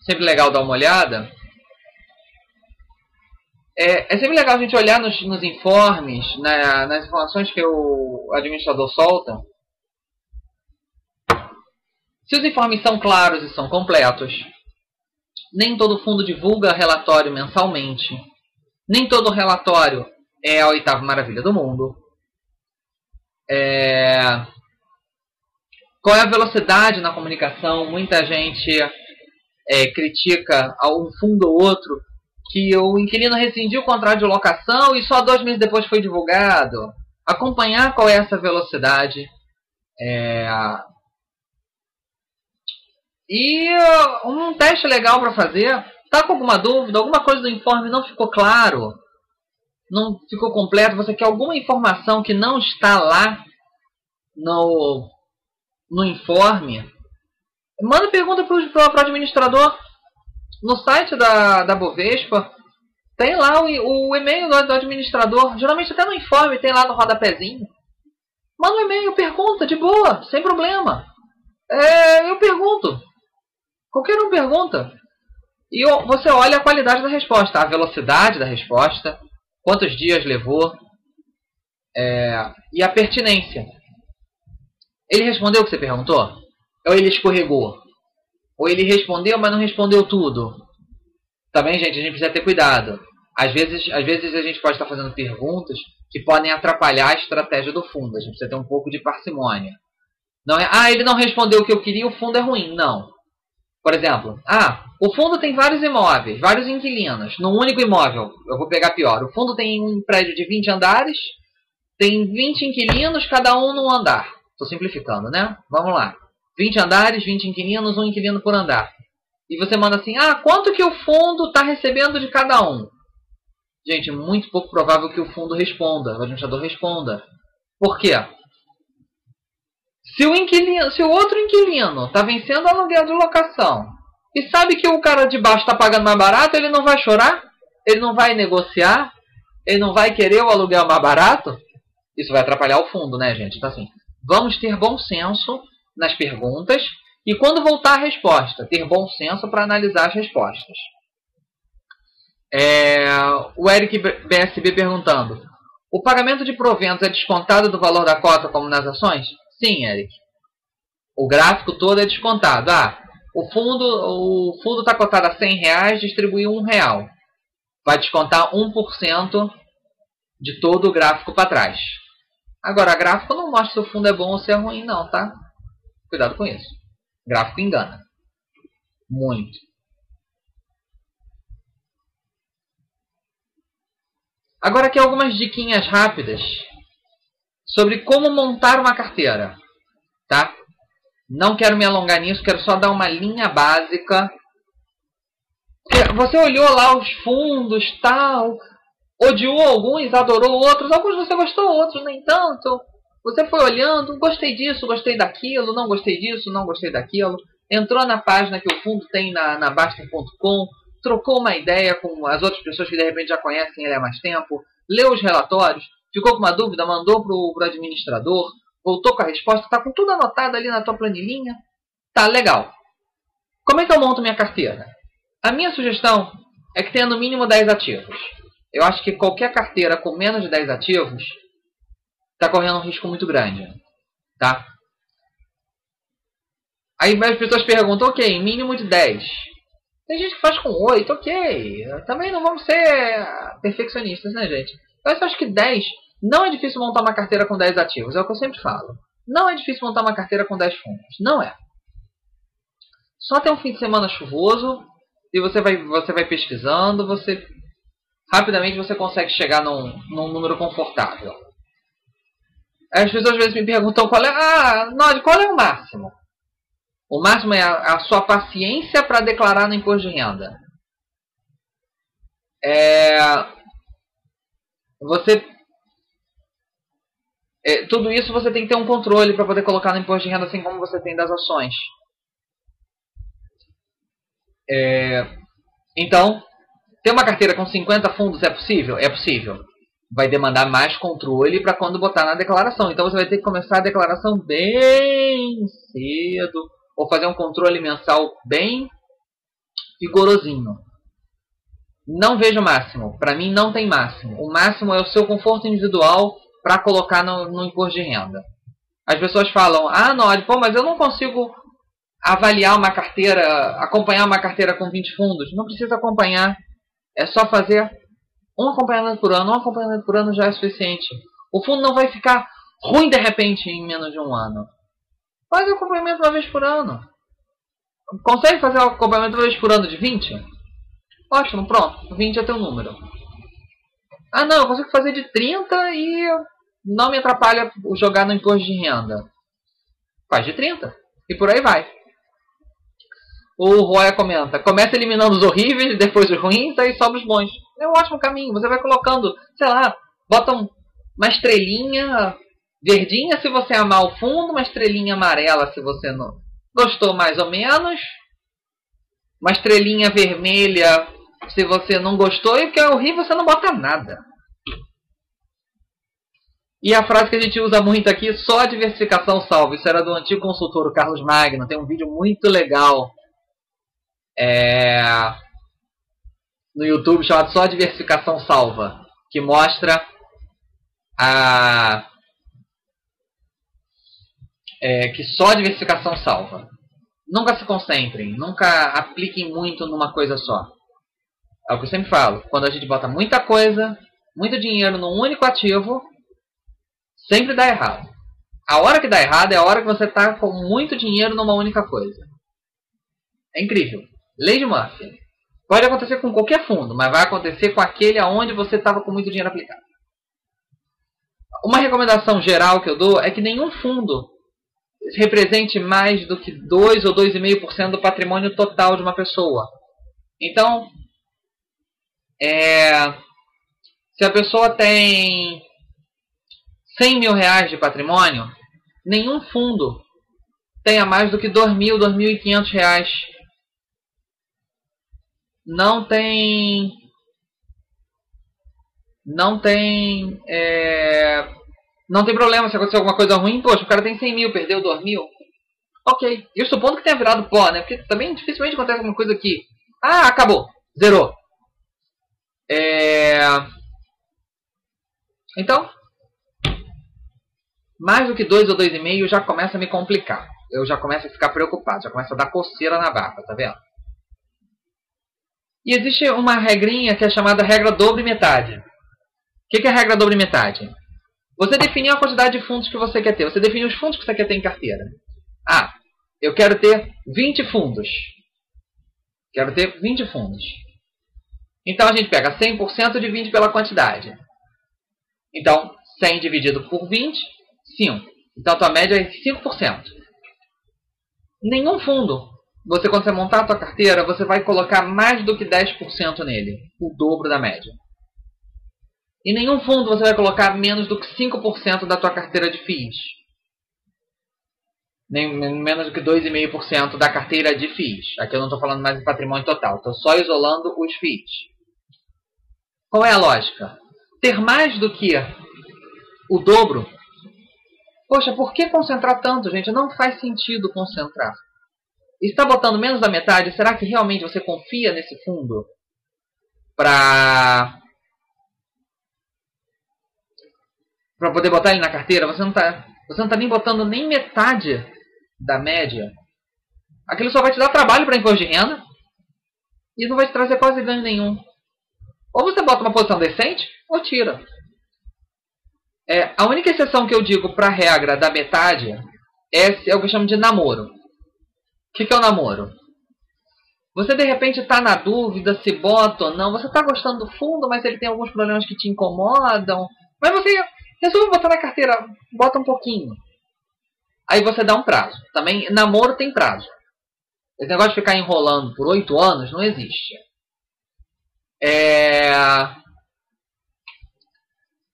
Sempre legal dar uma olhada. É sempre legal a gente olhar nos informes, nas informações que o administrador solta. Se os informes são claros e são completos. Nem todo fundo divulga relatório mensalmente. Nem todo relatório é a 8ª maravilha do mundo. Qual é a velocidade na comunicação? Muita gente critica um fundo ou outro que o inquilino rescindiu o contrato de locação e só 2 meses depois foi divulgado. Acompanhar qual é essa velocidade. E um teste legal para fazer. Está com alguma dúvida? Alguma coisa do informe não ficou claro? Não ficou completo? Você quer alguma informação que não está lá no informe? Manda pergunta para o administrador. No site da Bovespa tem lá o e-mail do administrador. Geralmente até no informe tem lá no rodapézinho. Manda um e-mail, pergunta, de boa, sem problema. Eu pergunto. Qualquer um pergunta. E você olha a qualidade da resposta, a velocidade da resposta, quantos dias levou e a pertinência. Ele respondeu o que você perguntou? Ou ele escorregou? Ou ele respondeu, mas não respondeu tudo? Também, gente, a gente precisa ter cuidado. Às vezes a gente pode estar fazendo perguntas que podem atrapalhar a estratégia do fundo. A gente precisa ter um pouco de parcimônia. Não é, ele não respondeu o que eu queria, o fundo é ruim. Não. Por exemplo, o fundo tem vários imóveis, vários inquilinos, num único imóvel. Eu vou pegar pior. O fundo tem um prédio de 20 andares, tem 20 inquilinos, cada um num andar. Estou simplificando, né? Vamos lá. 20 andares, 20 inquilinos, um inquilino por andar. E você manda assim, quanto que o fundo está recebendo de cada um? Gente, é muito pouco provável que o fundo responda, o administrador responda. Por quê? Se o outro inquilino está vencendo aluguel de locação e sabe que o cara de baixo está pagando mais barato, ele não vai chorar? Ele não vai negociar? ele não vai querer o aluguel mais barato? Isso vai atrapalhar o fundo, né, gente? Então, assim, vamos ter bom senso nas perguntas e quando voltar a resposta, ter bom senso para analisar as respostas. O Eric BSB perguntando: o pagamento de proventos é descontado do valor da cota como nas ações? Sim, Eric. O gráfico todo é descontado. O fundo está cotado a R$100, distribuiu R$1. Vai descontar 1% de todo o gráfico para trás. Agora, gráfico não mostra se o fundo é bom ou se é ruim, não, tá? Cuidado com isso. Gráfico engana. Muito. Agora aqui algumas diquinhas rápidas sobre como montar uma carteira, tá? Não quero me alongar nisso, quero só dar uma linha básica. Você olhou lá os fundos, tal, odiou alguns, adorou outros, alguns você gostou, outros nem tanto. Você foi olhando, gostei disso, gostei daquilo, não gostei disso, não gostei daquilo. Entrou na página que o fundo tem na Baster.com, trocou uma ideia com as outras pessoas que de repente já conhecem ele há mais tempo, leu os relatórios, ficou com uma dúvida, mandou para o administrador, voltou com a resposta, está com tudo anotado ali na tua planilhinha. Tá, legal. Como é que eu monto minha carteira? A minha sugestão é que tenha no mínimo 10 ativos. Eu acho que qualquer carteira com menos de 10 ativos está correndo um risco muito grande. Tá? Aí as pessoas perguntam, ok, mínimo de 10. Tem gente que faz com 8, ok. Também não vamos ser perfeccionistas, né, gente? Mas eu acho que 10, não é difícil montar uma carteira com 10 ativos. É o que eu sempre falo. Não é difícil montar uma carteira com 10 fundos. Não é. Só tem um fim de semana chuvoso e você vai pesquisando, rapidamente você consegue chegar num número confortável. As pessoas às vezes me perguntam qual é o máximo? O máximo é a sua paciência para declarar no imposto de renda. Tudo isso você tem que ter um controle para poder colocar no imposto de renda, assim como você tem das ações. Então, ter uma carteira com 50 fundos é possível? É possível. Vai demandar mais controle para quando botar na declaração. Então você vai ter que começar a declaração bem cedo, ou fazer um controle mensal bem rigorosinho. Não vejo máximo. Para mim não tem máximo. O máximo é o seu conforto individual para colocar no imposto de renda. As pessoas falam, Nori, mas eu não consigo avaliar uma carteira, acompanhar uma carteira com 20 fundos. Não precisa acompanhar. É só fazer um acompanhamento por ano. Um acompanhamento por ano já é suficiente. O fundo não vai ficar ruim de repente em menos de um ano. Faz o acompanhamento uma vez por ano. Consegue fazer o acompanhamento uma vez por ano de 20? Ótimo, pronto. 20 é teu número. Não, eu consigo fazer de 30 e não me atrapalha jogar no imposto de renda. Faz de 30. E por aí vai. O Roya comenta, começa eliminando os horríveis, depois os ruins, aí sobe os bons. É um ótimo caminho. Você vai colocando, sei lá, bota uma estrelinha verdinha se você amar o fundo, uma estrelinha amarela se você não gostou mais ou menos, uma estrelinha vermelha se você não gostou, e o que é horrível você não bota nada. E a frase que a gente usa muito aqui, só a diversificação salva. Isso era do antigo consultor, o Carlos Magno. Tem um vídeo muito legal no YouTube chamado Só a Diversificação Salva, que mostra que só a diversificação salva. Nunca se concentrem, nunca apliquem muito numa coisa só. É o que eu sempre falo, quando a gente bota muita coisa, muito dinheiro num único ativo, sempre dá errado. A hora que dá errado é a hora que você está com muito dinheiro numa única coisa. É incrível. Lei de Murphy. Pode acontecer com qualquer fundo, mas vai acontecer com aquele aonde você estava com muito dinheiro aplicado. Uma recomendação geral que eu dou é que nenhum fundo represente mais do que 2 ou 2,5% do patrimônio total de uma pessoa. Então, se a pessoa tem 100 mil reais de patrimônio, nenhum fundo tenha mais do que 2.000, 2.500 reais. Não tem não tem não tem problema se acontecer alguma coisa ruim. Poxa, o cara tem 100 mil, perdeu 2 mil. Ok. Eu supondo que tenha virado pó, né? Porque também dificilmente acontece alguma coisa que... Ah, acabou. Zerou. Então, mais do que 2 ou 2,5 já começa a me complicar. Eu já começo a ficar preocupado. Já começa a dar coceira na barba, tá vendo? E existe uma regrinha que é chamada regra dobro e metade. O que é a regra dobro e metade? Você definiu a quantidade de fundos que você quer ter. Você definiu os fundos que você quer ter em carteira. Ah, eu quero ter 20 fundos. Quero ter 20 fundos. Então a gente pega 100% e divide pela quantidade. Então, 100 dividido por 20, 5. Então a tua média é 5%. Nenhum fundo, quando você montar a tua carteira, você vai colocar mais do que 10% nele. O dobro da média. Em nenhum fundo você vai colocar menos do que 5% da tua carteira de FIIs. Nem menos do que 2,5% da carteira de FIIs. Aqui eu não estou falando mais de patrimônio total. Estou só isolando os FIIs. Qual é a lógica? Ter mais do que o dobro. Poxa, por que concentrar tanto, gente? Não faz sentido concentrar. E está botando menos da metade, será que realmente você confia nesse fundo para poder botar ele na carteira? Você não está nem botando nem metade da média. Aquilo só vai te dar trabalho para imposto de renda e não vai te trazer quase ganho nenhum. Ou você bota uma posição decente, ou tira. A única exceção que eu digo para a regra da metade é o que eu chamo de namoro. O que é o namoro? Você de repente está na dúvida se bota ou não. Você está gostando do fundo, mas ele tem alguns problemas que te incomodam. Mas você resolve botar na carteira, bota um pouquinho. Aí você dá um prazo. Também namoro tem prazo. Esse negócio de ficar enrolando por 8 anos não existe.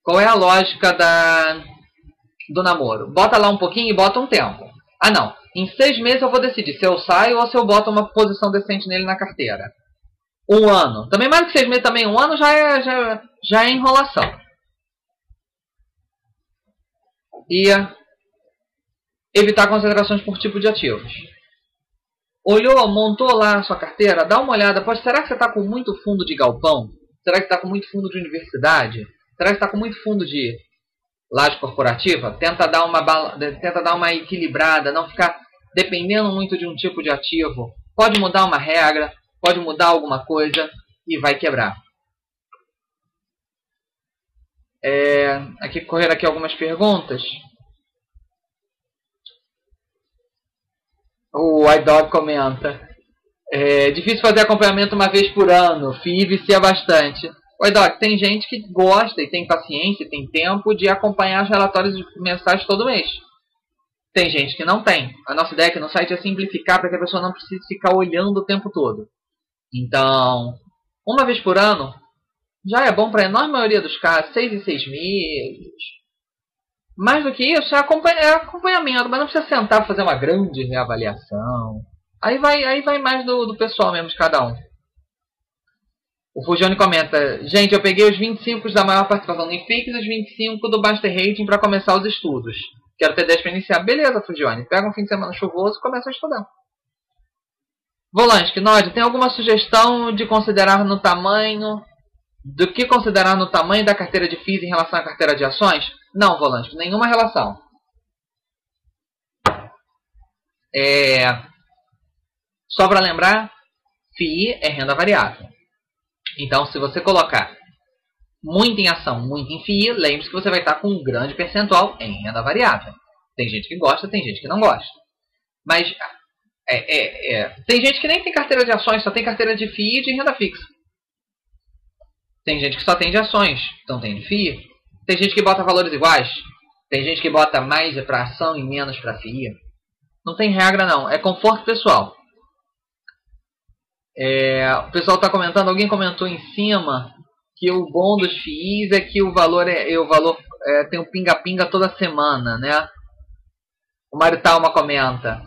Qual é a lógica do namoro? Bota lá um pouquinho e bota um tempo. Ah, não. Em 6 meses eu vou decidir se eu saio ou se eu boto uma posição decente nele na carteira. 1 ano. Também mais do que 6 meses, também 1 ano já é enrolação. E evitar concentrações por tipo de ativos. Olhou, montou lá a sua carteira, dá uma olhada. Será que você está com muito fundo de galpão? Será que está com muito fundo de universidade? Será que está com muito fundo de laje corporativa? Tenta dar uma equilibrada, não ficar dependendo muito de um tipo de ativo. Pode mudar uma regra, pode mudar alguma coisa e vai quebrar. Correr aqui algumas perguntas. O iDog comenta. Difícil fazer acompanhamento uma vez por ano. FII vicia bastante. O iDog, tem gente que gosta e tem paciência, tem tempo de acompanhar os relatórios mensais todo mês. Tem gente que não tem. A nossa ideia aqui no site é simplificar para que a pessoa não precise ficar olhando o tempo todo. Então, uma vez por ano já é bom para a enorme maioria dos casos, 6 em 6 meses. Mais do que isso, é acompanhamento, mas não precisa sentar para fazer uma grande reavaliação. Aí vai mais do pessoal mesmo, de cada um. O Fugione comenta, gente, eu peguei os 25 da maior participação no IFIX e os 25 do Baster Rating para começar os estudos. Quero ter 10 para iniciar. Beleza, Fugione, pega um fim de semana chuvoso e começa a estudar. Volante, Nod, tem alguma sugestão de considerar no tamanho... Do que considerar no tamanho da carteira de FIIs em relação à carteira de ações? Não, Volante, nenhuma relação. Só para lembrar, FII é renda variável. Então, se você colocar muito em ação, muito em FII, lembre-se que você vai estar com um grande percentual em renda variável. Tem gente que gosta, tem gente que não gosta. Mas tem gente que nem tem carteira de ações, só tem carteira de FII e de renda fixa. Tem gente que só tem de ações, então tem de FII. Tem gente que bota valores iguais. Tem gente que bota mais para ação e menos para FII. Não tem regra não, é conforto pessoal. O pessoal está comentando, alguém comentou em cima que o bom dos FIIs é que o valor tem um pinga-pinga toda semana, né? O Mário Talma comenta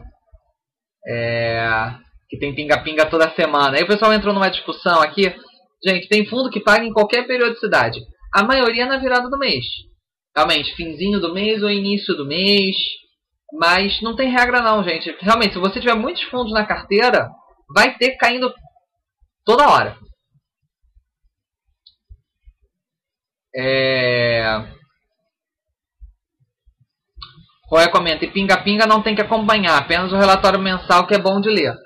que tem pinga-pinga toda semana. Aí o pessoal entrou numa discussão aqui. Gente, tem fundo que paga em qualquer periodicidade. A maioria na virada do mês. Realmente, finzinho do mês ou início do mês. Mas não tem regra não, gente. Realmente, se você tiver muitos fundos na carteira, vai ter caindo toda hora. Roy comenta, e pinga-pinga não tem que acompanhar, apenas o relatório mensal que é bom de ler.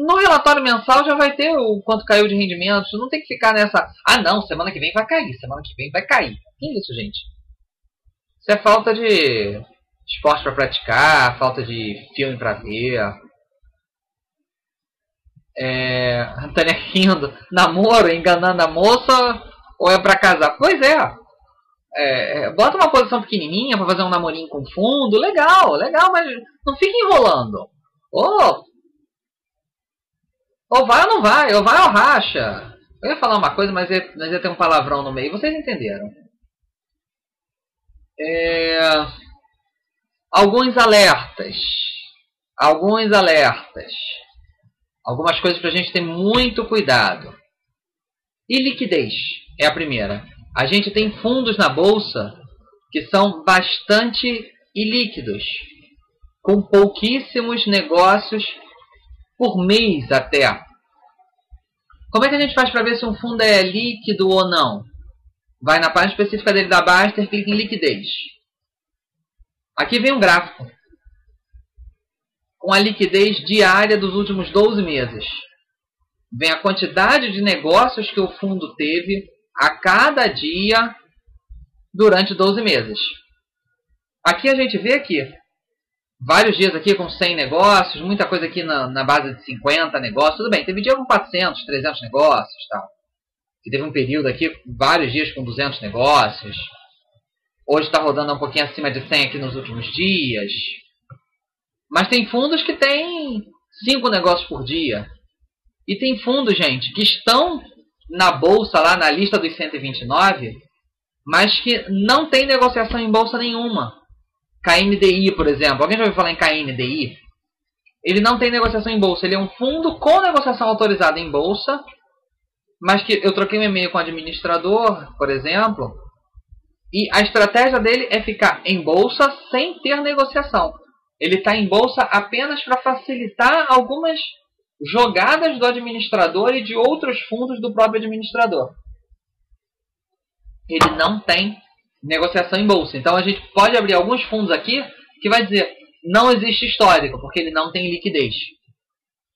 No relatório mensal já vai ter o quanto caiu de rendimentos, não tem que ficar nessa, não, semana que vem vai cair, semana que vem vai cair. Que isso, gente? Isso é falta de esporte para praticar, falta de filme para ver. Antônia rindo, namoro, enganando a moça ou é para casar? Pois bota uma posição pequenininha para fazer um namorinho com fundo, legal, mas não fica enrolando. Ou vai ou não vai, ou vai ou racha. Eu ia falar uma coisa, mas ia ter um palavrão no meio, vocês entenderam. Alguns alertas. Algumas coisas para a gente ter muito cuidado. E liquidez é a primeira. A gente tem fundos na bolsa que são bastante ilíquidos, com pouquíssimos negócios por mês até. Como é que a gente faz para ver se um fundo é líquido ou não? Vai na página específica dele da Baster, clica em liquidez. Aqui vem um gráfico com a liquidez diária dos últimos 12 meses. Vem a quantidade de negócios que o fundo teve a cada dia durante 12 meses. Aqui a gente vê aqui vários dias aqui com 100 negócios, muita coisa aqui na base de 50 negócios. Tudo bem, teve dia com 400, 300 negócios, tal. E teve um período aqui, vários dias com 200 negócios. Hoje está rodando um pouquinho acima de 100 aqui nos últimos dias. Mas tem fundos que tem 5 negócios por dia. E tem fundos, gente, que estão na bolsa, lá na lista dos 129, mas que não tem negociação em bolsa nenhuma. KNDI, por exemplo. Alguém já ouviu falar em KNDI? Ele não tem negociação em bolsa. Ele é um fundo com negociação autorizada em bolsa, mas que eu troquei um e-mail com o administrador, por exemplo, e a estratégia dele é ficar em bolsa sem ter negociação. Ele está em bolsa apenas para facilitar algumas jogadas do administrador e de outros fundos do próprio administrador. Ele não tem negociação em bolsa. Então a gente pode abrir alguns fundos aqui que vai dizer não existe histórico, porque ele não tem liquidez.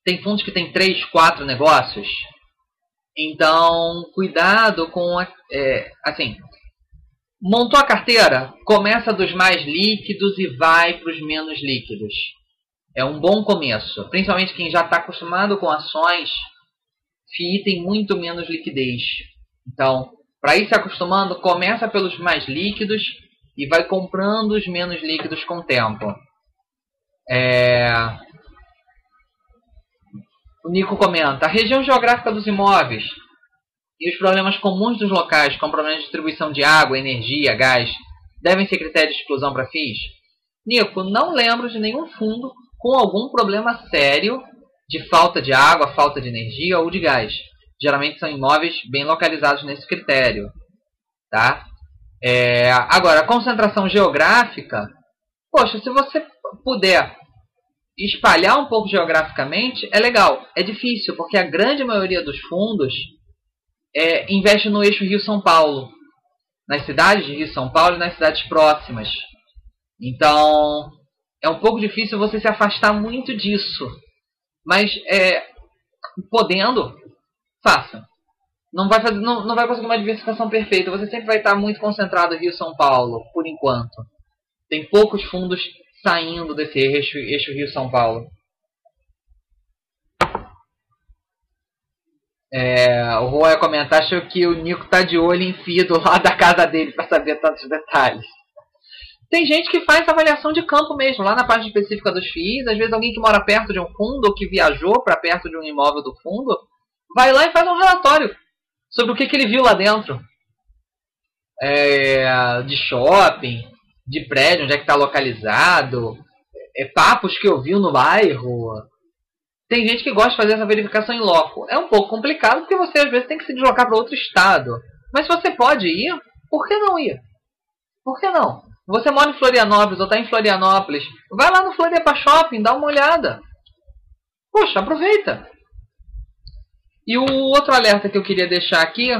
Tem fundos que tem 3, 4 negócios. Então, cuidado com... montou a carteira, começa dos mais líquidos e vai para os menos líquidos. É um bom começo. Principalmente quem já está acostumado com ações, FII tem muito menos liquidez. Então, para ir se acostumando, começa pelos mais líquidos e vai comprando os menos líquidos com o tempo. O Nico comenta, a região geográfica dos imóveis e os problemas comuns dos locais, como problemas de distribuição de água, energia, gás, devem ser critérios de exclusão para FIIs? Nico, não lembro de nenhum fundo com algum problema sério de falta de água, falta de energia ou de gás. Geralmente são imóveis bem localizados nesse critério. Tá? Agora, a concentração geográfica, poxa, se você puder espalhar um pouco geograficamente, é legal. É difícil, porque a grande maioria dos fundos investe no eixo Rio-São Paulo, nas cidades de Rio-São Paulo e nas cidades próximas. Então, é um pouco difícil você se afastar muito disso. Mas, podendo, faça. Não vai conseguir uma diversificação perfeita. Você sempre vai estar muito concentrado em Rio-São Paulo, por enquanto. Tem poucos fundos saindo desse eixo Rio-São Paulo. O Rô ia comentar, acho que o Nico tá de olho em FII do lado da casa dele para saber tantos detalhes. Tem gente que faz avaliação de campo mesmo, lá na página específica dos FIIs. Às vezes alguém que mora perto de um fundo ou que viajou para perto de um imóvel do fundo vai lá e faz um relatório sobre o que ele viu lá dentro. De shopping, de prédio, onde é que está localizado, papos que ouviu no bairro. Tem gente que gosta de fazer essa verificação em loco. É um pouco complicado porque você às vezes tem que se deslocar para outro estado. Mas se você pode ir, por que não ir? Por que não? Você mora em Florianópolis ou está em Florianópolis, vai lá no Floripa Shopping, dá uma olhada. Poxa, aproveita. E o outro alerta que eu queria deixar aqui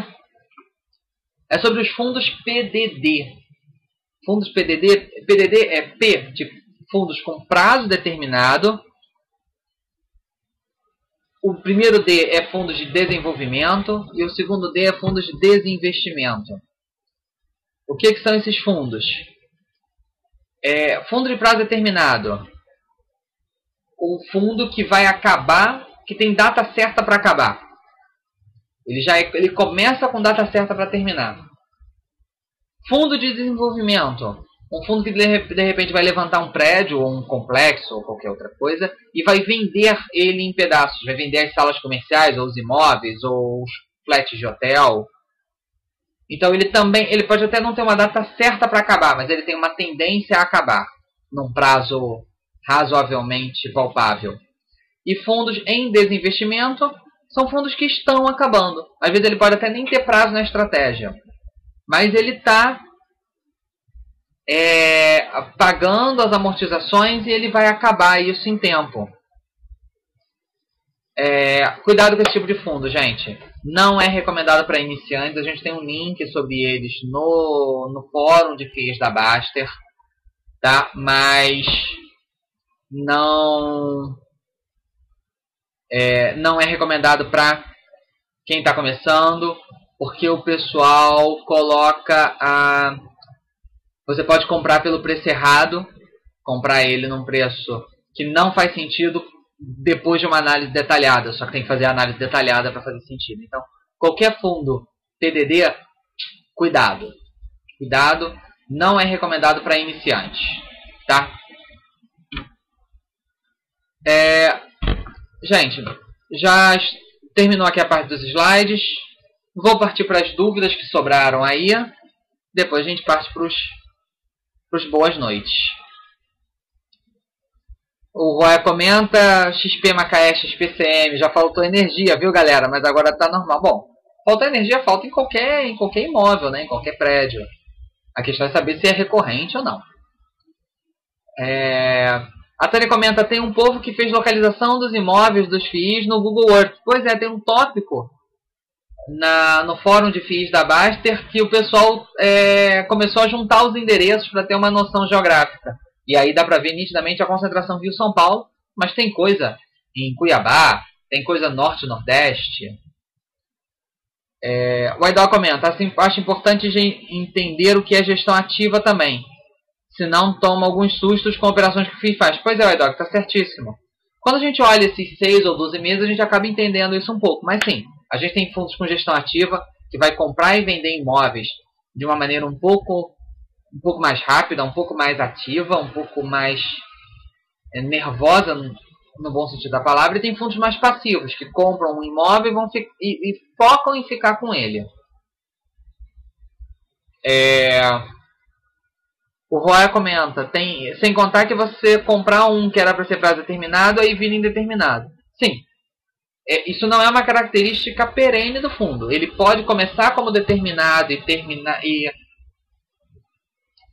é sobre os fundos PDD. Fundos PDD, PDD é P, de fundos com prazo determinado. O primeiro D é fundos de desenvolvimento e o segundo D é fundos de desinvestimento. O que são esses fundos? Fundo de prazo determinado. O fundo que vai acabar, que tem data certa para acabar. Ele começa com data certa para terminar. Fundo de desenvolvimento. Um fundo que de repente vai levantar um prédio ou um complexo ou qualquer outra coisa e vai vender ele em pedaços. Vai vender as salas comerciais ou os imóveis ou os flats de hotel. Então ele pode até não ter uma data certa para acabar, mas ele tem uma tendência a acabar num prazo razoavelmente palpável. E fundos em desinvestimento são fundos que estão acabando. Às vezes ele pode até nem ter prazo na estratégia, mas ele está pagando as amortizações e ele vai acabar isso em tempo. Cuidado com esse tipo de fundo, gente. Não é recomendado para iniciantes. A gente tem um link sobre eles no fórum de FIIs da Baster, tá? Mas não é recomendado para quem está começando, porque o pessoal coloca você pode comprar pelo preço errado, comprar ele num preço que não faz sentido depois de uma análise detalhada, só que tem que fazer a análise detalhada para fazer sentido. Então, qualquer fundo TDD, cuidado. Cuidado, não é recomendado para iniciantes, tá? Gente, já terminou aqui a parte dos slides. Vou partir para as dúvidas que sobraram aí. Depois a gente parte para os boas noites. O Roya comenta, XP Macaé, XPCM, já faltou energia, viu galera? Mas agora tá normal. Bom, falta energia, falta em qualquer imóvel, né? Em qualquer prédio. A questão é saber se é recorrente ou não. A Tânia comenta, tem um povo que fez localização dos imóveis dos FIIs no Google Earth. Pois é, tem um tópico no fórum de FIIs da Baster que o pessoal começou a juntar os endereços para ter uma noção geográfica. E aí dá para ver nitidamente a concentração Rio-São Paulo, mas tem coisa em Cuiabá, tem coisa norte e nordeste. O Aidó comenta, assim, acho importante entender o que é gestão ativa também. Senão toma alguns sustos com operações que o FII faz. Pois é, Aidó, está certíssimo. Quando a gente olha esses 6 ou 12 meses, a gente acaba entendendo isso um pouco. Mas sim, a gente tem fundos com gestão ativa, que vai comprar e vender imóveis de uma maneira um pouco mais rápida, um pouco mais ativa, um pouco mais nervosa, no bom sentido da palavra, e tem fundos mais passivos, que compram um imóvel e focam em ficar com ele. O Roya comenta, sem contar que você comprar um que era para ser prazo determinado, aí vira indeterminado. Sim, isso não é uma característica perene do fundo. Ele pode começar como determinado e terminar...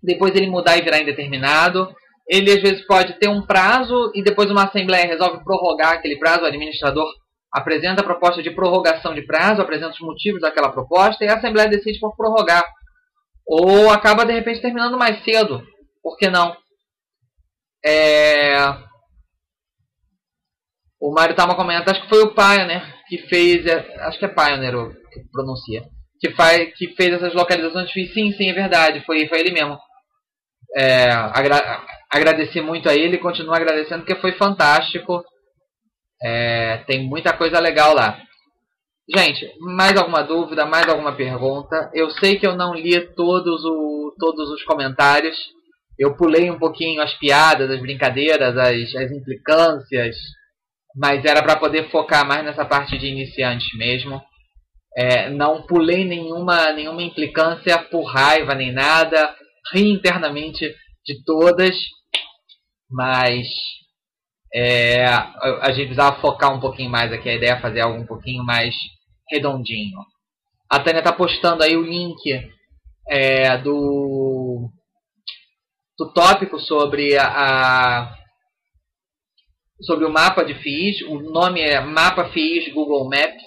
depois ele mudar e virar indeterminado. Ele às vezes pode ter um prazo e depois uma assembleia resolve prorrogar aquele prazo. O administrador apresenta a proposta de prorrogação de prazo, apresenta os motivos daquela proposta e a assembleia decide por prorrogar. Ou acaba de repente terminando mais cedo. Por que não? O Mário Tama comenta, acho que foi o Pioneer que fez, acho que é Pioneer o que pronuncia, que fez essas localizações. Sim, é verdade, foi ele mesmo. Agradeci muito a ele e continuo agradecendo porque foi fantástico. Tem muita coisa legal lá. Gente, mais alguma dúvida, mais alguma pergunta? Eu sei que eu não li todos os comentários. Eu pulei um pouquinho as piadas, as brincadeiras, as implicâncias, mas era para poder focar mais nessa parte de iniciantes mesmo. Não pulei nenhuma implicância por raiva nem nada. Ri internamente de todas, mas a gente precisava focar um pouquinho mais aqui. A ideia é fazer algo um pouquinho mais redondinho. A Tânia está postando aí o link do tópico sobre sobre o mapa de FIIs. O nome é Mapa FIIs Google Maps.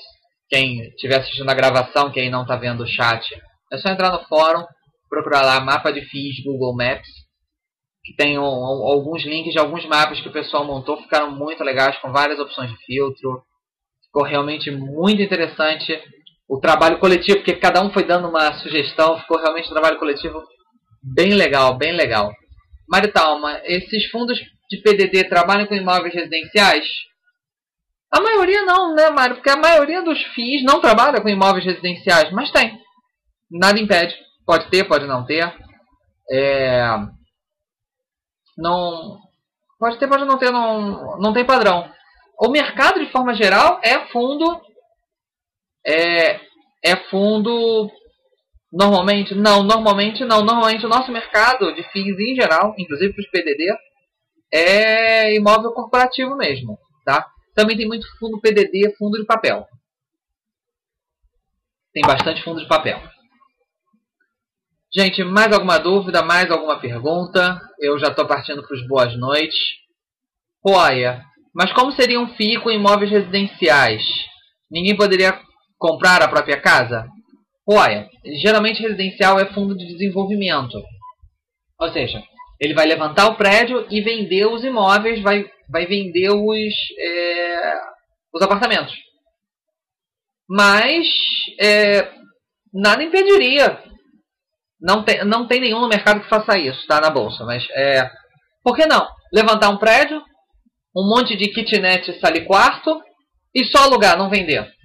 Quem estiver assistindo a gravação, quem não está vendo o chat, é só entrar no fórum, procurar lá Mapa de FIIs Google Maps, que tem alguns links de alguns mapas que o pessoal montou, ficaram muito legais, com várias opções de filtro. Ficou realmente muito interessante o trabalho coletivo, porque cada um foi dando uma sugestão, ficou realmente um trabalho coletivo bem legal, bem legal. Maritalma, esses fundos de PDD trabalham com imóveis residenciais? A maioria não, né, Mário? Porque a maioria dos FIIs não trabalha com imóveis residenciais, mas tem. Nada impede. Pode ter, pode não ter. Não, pode ter, pode não ter, não tem padrão. O mercado, de forma geral, é fundo. Fundo. Normalmente não. Normalmente o nosso mercado de FIIs em geral, inclusive para os PDD, é imóvel corporativo mesmo, tá? Também tem muito fundo PDD, fundo de papel. Tem bastante fundo de papel. Gente, mais alguma dúvida, mais alguma pergunta? Eu já estou partindo para os boas noites. Olha, mas como seria um FII com imóveis residenciais? Ninguém poderia comprar a própria casa? Olha, geralmente residencial é fundo de desenvolvimento. Ou seja, ele vai levantar o prédio e vender os imóveis, vai vender os apartamentos. Mas nada impediria. Não tem nenhum no mercado que faça isso, tá? Na bolsa. Mas por que não? Levantar um prédio, um monte de kitnet sala e quarto e só alugar, não vender.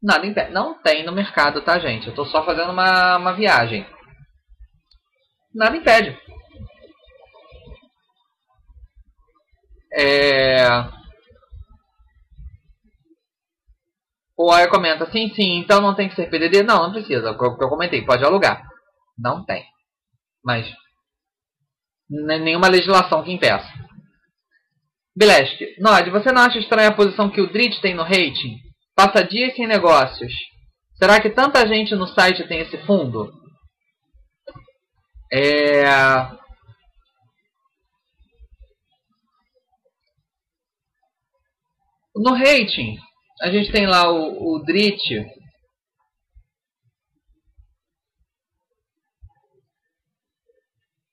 Nada impede. Não tem no mercado, tá, gente? Eu tô só fazendo uma viagem. Nada impede. O Aya comenta, sim, então não tem que ser PDD? Não precisa. O que eu comentei, pode alugar. Não tem. Mas nenhuma legislação que impeça. Bilesk, Nod, você não acha estranha a posição que o Drit tem no rating? Passa dias sem negócios. Será que tanta gente no site tem esse fundo? No rating, a gente tem lá o Drit.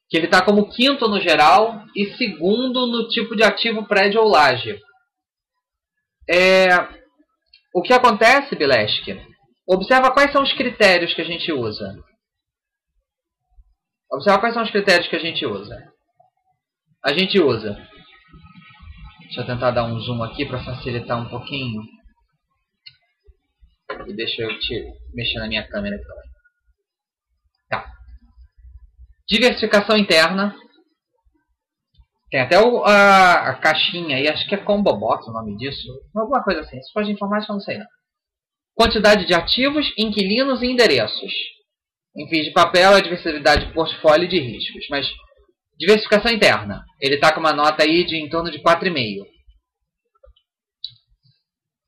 Que ele está como quinto no geral e segundo no tipo de ativo prédio ou laje. O que acontece, Bilesk? Observa quais são os critérios que a gente usa. A gente usa. Deixa eu tentar dar um zoom aqui para facilitar um pouquinho. E deixa eu mexer na minha câmera também. Tá. Diversificação interna. Tem até a caixinha aí, acho que é Combo Box o nome disso. Alguma coisa assim. Se for de informática, eu não sei não. Quantidade de ativos, inquilinos e endereços. Em FIIs de papel, a diversidade de portfólio e de riscos. Mas diversificação interna. Ele está com uma nota aí de em torno de 4,5.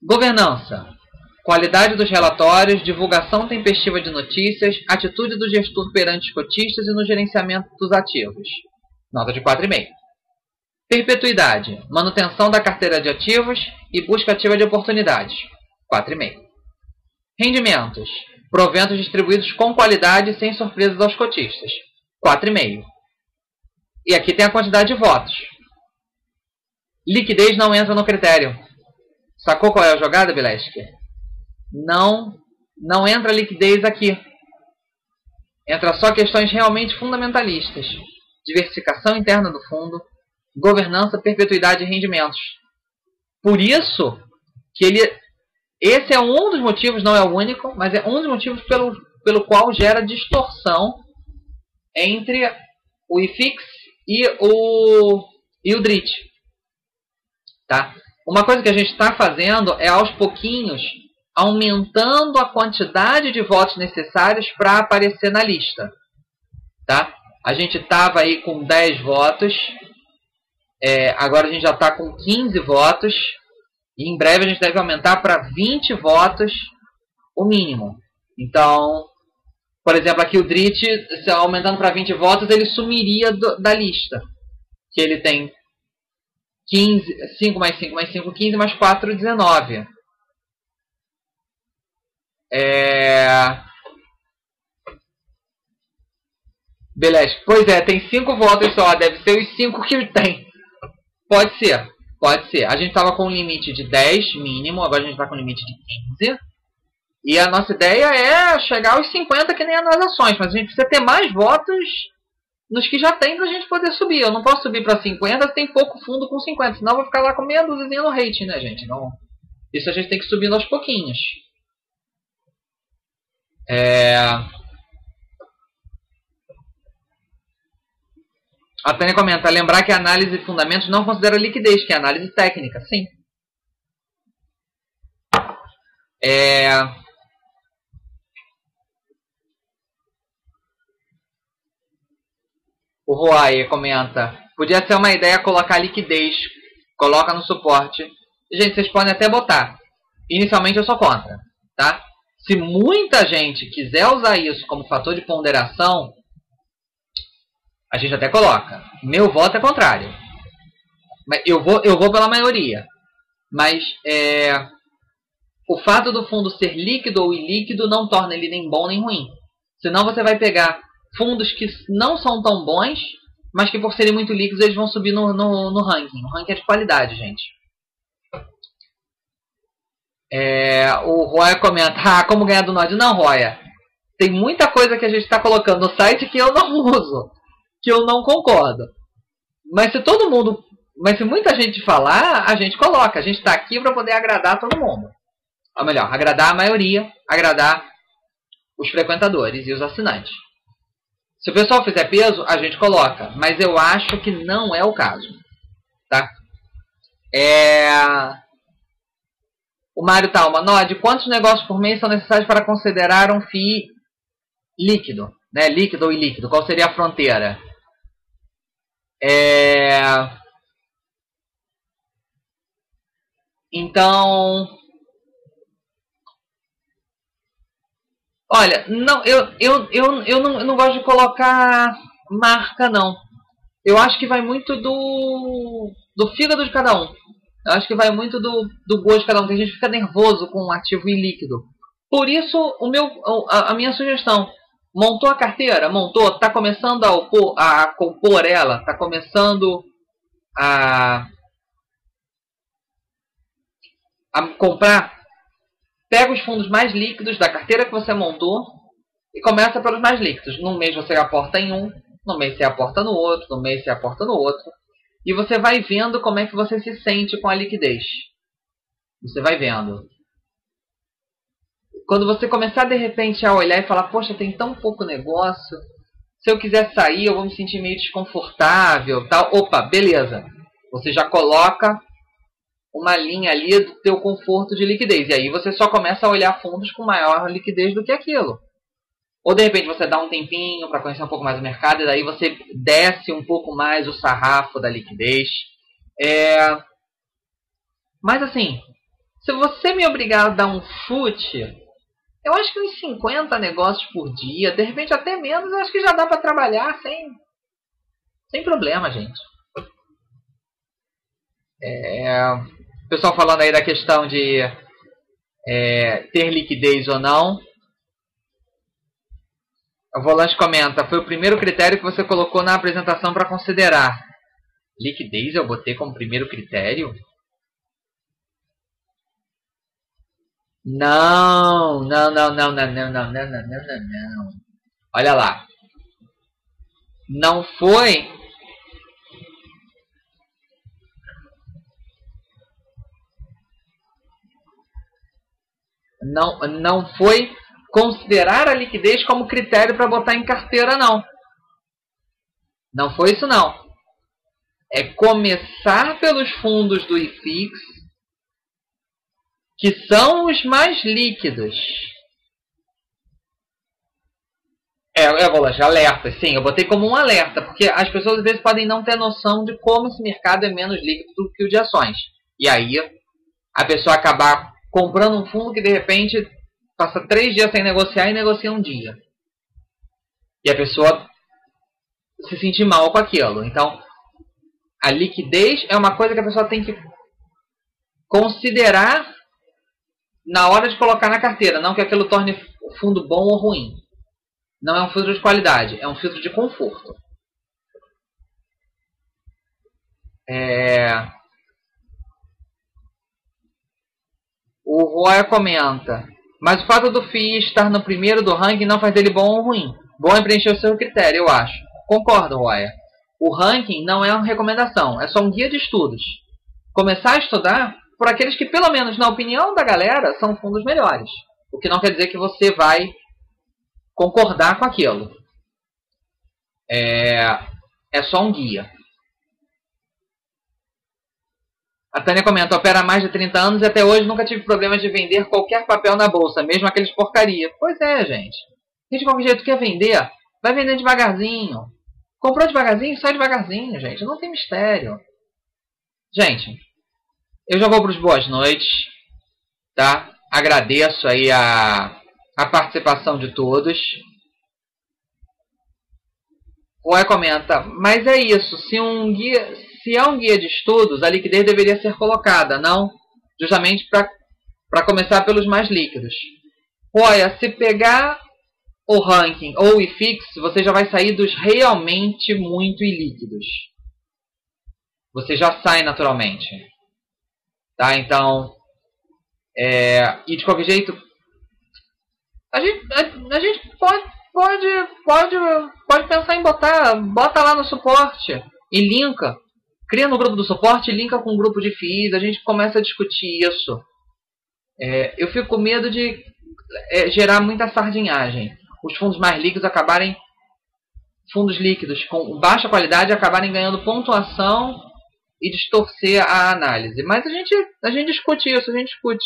Governança. Qualidade dos relatórios, divulgação tempestiva de notícias, atitude do gestor perante os cotistas e no gerenciamento dos ativos. Nota de 4,5. Perpetuidade. Manutenção da carteira de ativos e busca ativa de oportunidades. 4,5. Rendimentos. Proventos distribuídos com qualidade e sem surpresas aos cotistas. 4,5. E aqui tem a quantidade de votos. Liquidez não entra no critério. Sacou qual é a jogada, Bilesk? Não entra liquidez aqui. Entra só questões realmente fundamentalistas. Diversificação interna do fundo, governança, perpetuidade e rendimentos. Por isso que esse é um dos motivos, não é o único, mas é um dos motivos pelo qual gera distorção entre o IFIX e o DRIT. Tá? Uma coisa que a gente está fazendo é, aos pouquinhos, aumentando a quantidade de votos necessários para aparecer na lista. Tá? A gente estava aí com 10 votos, agora a gente já está com 15 votos, E em breve a gente deve aumentar para 20 votos o mínimo. Então, por exemplo, aqui o DRIT, aumentando para 20 votos, ele sumiria da lista. Que ele tem 15, 5 mais 5 mais 5, 15, mais 4, 19. Beleza. Pois é, tem 5 votos só. Deve ser os 5 que tem. Pode ser. Pode ser. A gente estava com um limite de 10 mínimo. Agora a gente está com um limite de 15. E a nossa ideia é chegar aos 50 que nem nas ações. Mas a gente precisa ter mais votos nos que já tem para a gente poder subir. Eu não posso subir para 50 se tem pouco fundo com 50. Senão eu vou ficar lá com meia dúzia no rating, né, gente? Não. Isso a gente tem que subir aos pouquinhos. A Tânia comenta, lembrar que a análise de fundamentos não considera liquidez, que é análise técnica. Sim. O Roaie comenta, podia ser uma ideia colocar liquidez, coloca no suporte. Gente, vocês podem até botar. Inicialmente eu sou contra, tá? Se muita gente quiser usar isso como fator de ponderação, a gente até coloca. Meu voto é contrário. Eu vou pela maioria. Mas o fato do fundo ser líquido ou ilíquido não torna ele nem bom nem ruim. Senão você vai pegar fundos que não são tão bons, mas que por serem muito líquidos eles vão subir no ranking. O ranking é de qualidade, gente. O Roya comenta, como ganhar do Node? Não, Roya. Tem muita coisa que a gente está colocando no site que eu não uso, que eu não concordo. Mas se muita gente falar, a gente coloca. A gente está aqui para poder agradar todo mundo. Ou melhor, agradar a maioria, agradar os frequentadores e os assinantes. Se o pessoal fizer peso, a gente coloca. Mas eu acho que não é o caso. Tá? O Mário Talma, Node, quantos negócios por mês são necessários para considerar um FII líquido? Né? Líquido ou ilíquido? Qual seria a fronteira? Então, olha, não, eu não gosto de colocar marca, não. Eu acho que vai muito do fígado de cada um. Eu acho que vai muito do gosto de cada um. Tem gente que fica nervoso com um ativo ilíquido. Por isso, a minha sugestão. Montou a carteira? Montou. Está começando a compor ela? Está começando a comprar? Pega os fundos mais líquidos da carteira que você montou e começa pelos mais líquidos. Num mês você aporta em um, no mês você aporta no outro, no mês você aporta no outro. E você vai vendo como é que você se sente com a liquidez. Você vai vendo. Quando você começar de repente a olhar e falar, poxa, tem tão pouco negócio, se eu quiser sair eu vou me sentir meio desconfortável, tal. Opa, beleza. Você já coloca uma linha ali do teu conforto de liquidez. E aí você só começa a olhar fundos com maior liquidez do que aquilo. Ou de repente você dá um tempinho para conhecer um pouco mais o mercado e daí você desce um pouco mais o sarrafo da liquidez. Mas assim, se você me obrigar a dar um chute, eu acho que uns 50 negócios por dia, de repente até menos, eu acho que já dá para trabalhar sem problema, gente. O pessoal falando aí da questão de ter liquidez ou não. O Volante comenta, foi o primeiro critério que você colocou na apresentação para considerar. Liquidez eu botei como primeiro critério? Não. Olha lá. Não foi... Não foi considerar a liquidez como critério para botar em carteira, não. Não foi isso, não. É começar pelos fundos do IFIX, que são os mais líquidos. Volante, alerta. Sim, eu botei como um alerta, porque as pessoas às vezes podem não ter noção de como esse mercado é menos líquido do que o de ações. E aí a pessoa acabar comprando um fundo que de repente passa 3 dias sem negociar e negocia um dia. E a pessoa se sentir mal com aquilo. Então, a liquidez é uma coisa que a pessoa tem que considerar na hora de colocar na carteira. Não que aquilo torne o fundo bom ou ruim. Não é um filtro de qualidade, é um filtro de conforto. O Roya comenta: mas o fato do FII estar no primeiro do ranking não faz dele bom ou ruim. Bom é preencher o seu critério, eu acho. Concordo, Roya. O ranking não é uma recomendação, é só um guia de estudos. Começar a estudar por aqueles que, pelo menos na opinião da galera, são fundos melhores. O que não quer dizer que você vai concordar com aquilo. É só um guia. A Tânia comenta: opera há mais de 30 anos e até hoje nunca tive problemas de vender qualquer papel na bolsa, mesmo aqueles porcaria. Pois é, gente. De qualquer jeito, quer vender? Vai vender devagarzinho. Comprou devagarzinho? Sai devagarzinho, gente. Não tem mistério. Gente, eu já vou para os boas noites, tá? Agradeço aí a participação de todos. O Roy comenta: mas é isso, se é um guia de estudos, a liquidez deveria ser colocada, não justamente para começar pelos mais líquidos. Olha, se pegar o ranking ou o IFIX, você já vai sair dos realmente muito ilíquidos. Você já sai naturalmente. Tá? Então, e de qualquer jeito, a gente pode pensar em bota lá no suporte e linka. Cria no grupo do suporte e linka com o grupo de FIIs. A gente começa a discutir isso. Eu fico com medo de gerar muita sardinhagem. Os fundos mais líquidos fundos líquidos com baixa qualidade acabarem ganhando pontuação e distorcer a análise. Mas a gente discute isso, a gente discute.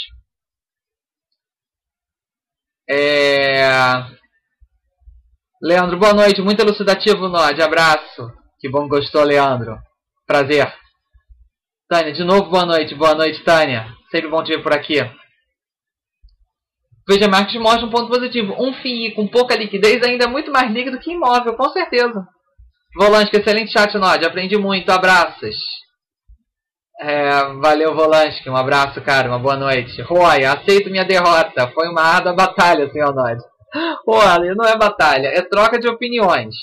Leandro, boa noite. Muito elucidativo, Nod. Abraço. Que bom que gostou, Leandro. Prazer. Tânia, de novo, boa noite. Boa noite, Tânia. Sempre bom te ver por aqui. Veja Market mostra um ponto positivo. Um FII com pouca liquidez ainda é muito mais líquido que imóvel, com certeza. Volansky, excelente chat, Nod. Aprendi muito. Abraços. Valeu, Volansky. Um abraço, cara. Uma boa noite. Roy, aceito minha derrota. Foi uma árdua batalha, senhor Nod. Olha, não é batalha. É troca de opiniões.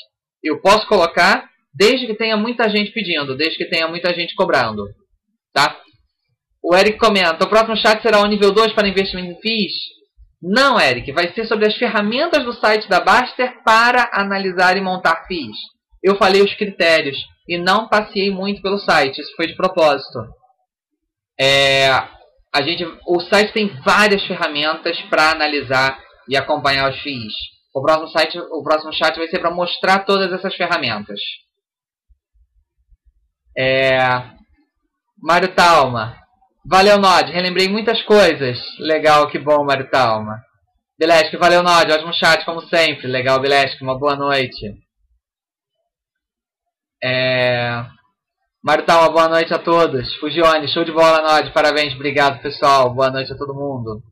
Eu posso colocar desde que tenha muita gente pedindo. Desde que tenha muita gente cobrando. Tá? O Eric comenta: o próximo chat será o nível 2 para investimento em FIIs? Não, Eric, vai ser sobre as ferramentas do site da Baster para analisar e montar FIIs. Eu falei os critérios e não passeei muito pelo site, isso foi de propósito. O site tem várias ferramentas para analisar e acompanhar os FIIs. O próximo chat vai ser para mostrar todas essas ferramentas. Mário Talma. Valeu, Nod. Relembrei muitas coisas. Legal, que bom, Mário Talma. Bilesk, valeu, Nod. Ótimo chat, como sempre. Legal, Bilesk. Uma boa noite. Mário Talma, boa noite a todos. Fugione, show de bola, Nod. Parabéns, obrigado, pessoal. Boa noite a todo mundo.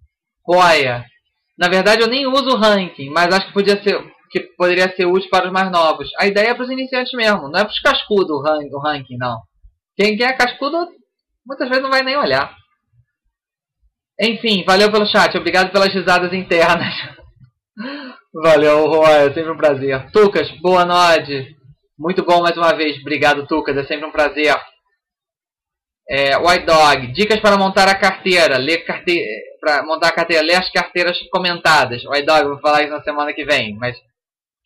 Roya. Na verdade, eu nem uso o ranking, mas acho que poderia ser útil para os mais novos. A ideia é para os iniciantes mesmo. Não é para os cascudos o ranking, não. Quem é cascudo muitas vezes não vai nem olhar. Enfim, valeu pelo chat. Obrigado pelas risadas internas. Valeu, Roy. É sempre um prazer. Tucas, boa noite. Muito bom mais uma vez. Obrigado, Tucas. É sempre um prazer. White Dog. Dicas para montar a carteira. Para montar a carteira. Lê as carteiras comentadas. White Dog, vou falar isso na semana que vem. Mas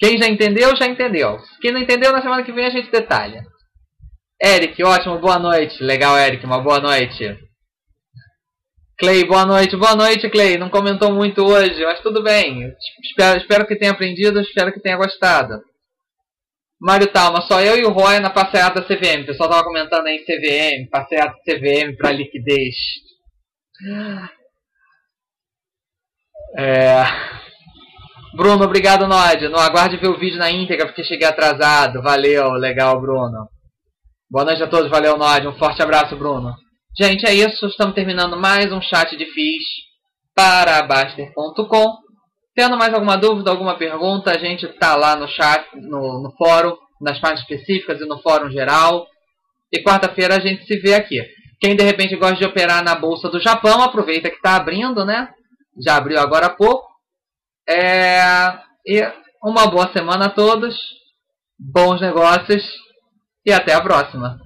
quem já entendeu, já entendeu. Quem não entendeu, na semana que vem a gente detalha. Eric, ótimo, boa noite. Legal, Eric, uma boa noite. Clay, boa noite. Boa noite, Clay. Não comentou muito hoje, mas tudo bem. Espero que tenha aprendido, espero que tenha gostado. Mário Talma, só eu e o Roy na passeata da CVM. O pessoal estava comentando aí CVM, passeata CVM para liquidez. Bruno, obrigado, Nod. No aguarde ver o vídeo na íntegra, porque cheguei atrasado. Valeu, legal, Bruno. Boa noite a todos, valeu, Nod. Um forte abraço, Bruno. Gente, é isso. Estamos terminando mais um chat de FIIs para a Baster.com. Tendo mais alguma dúvida, alguma pergunta, a gente está lá no chat, no fórum, nas páginas específicas e no fórum geral. E quarta-feira a gente se vê aqui. Quem de repente gosta de operar na Bolsa do Japão, aproveita que está abrindo, né? Já abriu agora há pouco. E uma boa semana a todos, bons negócios e até a próxima.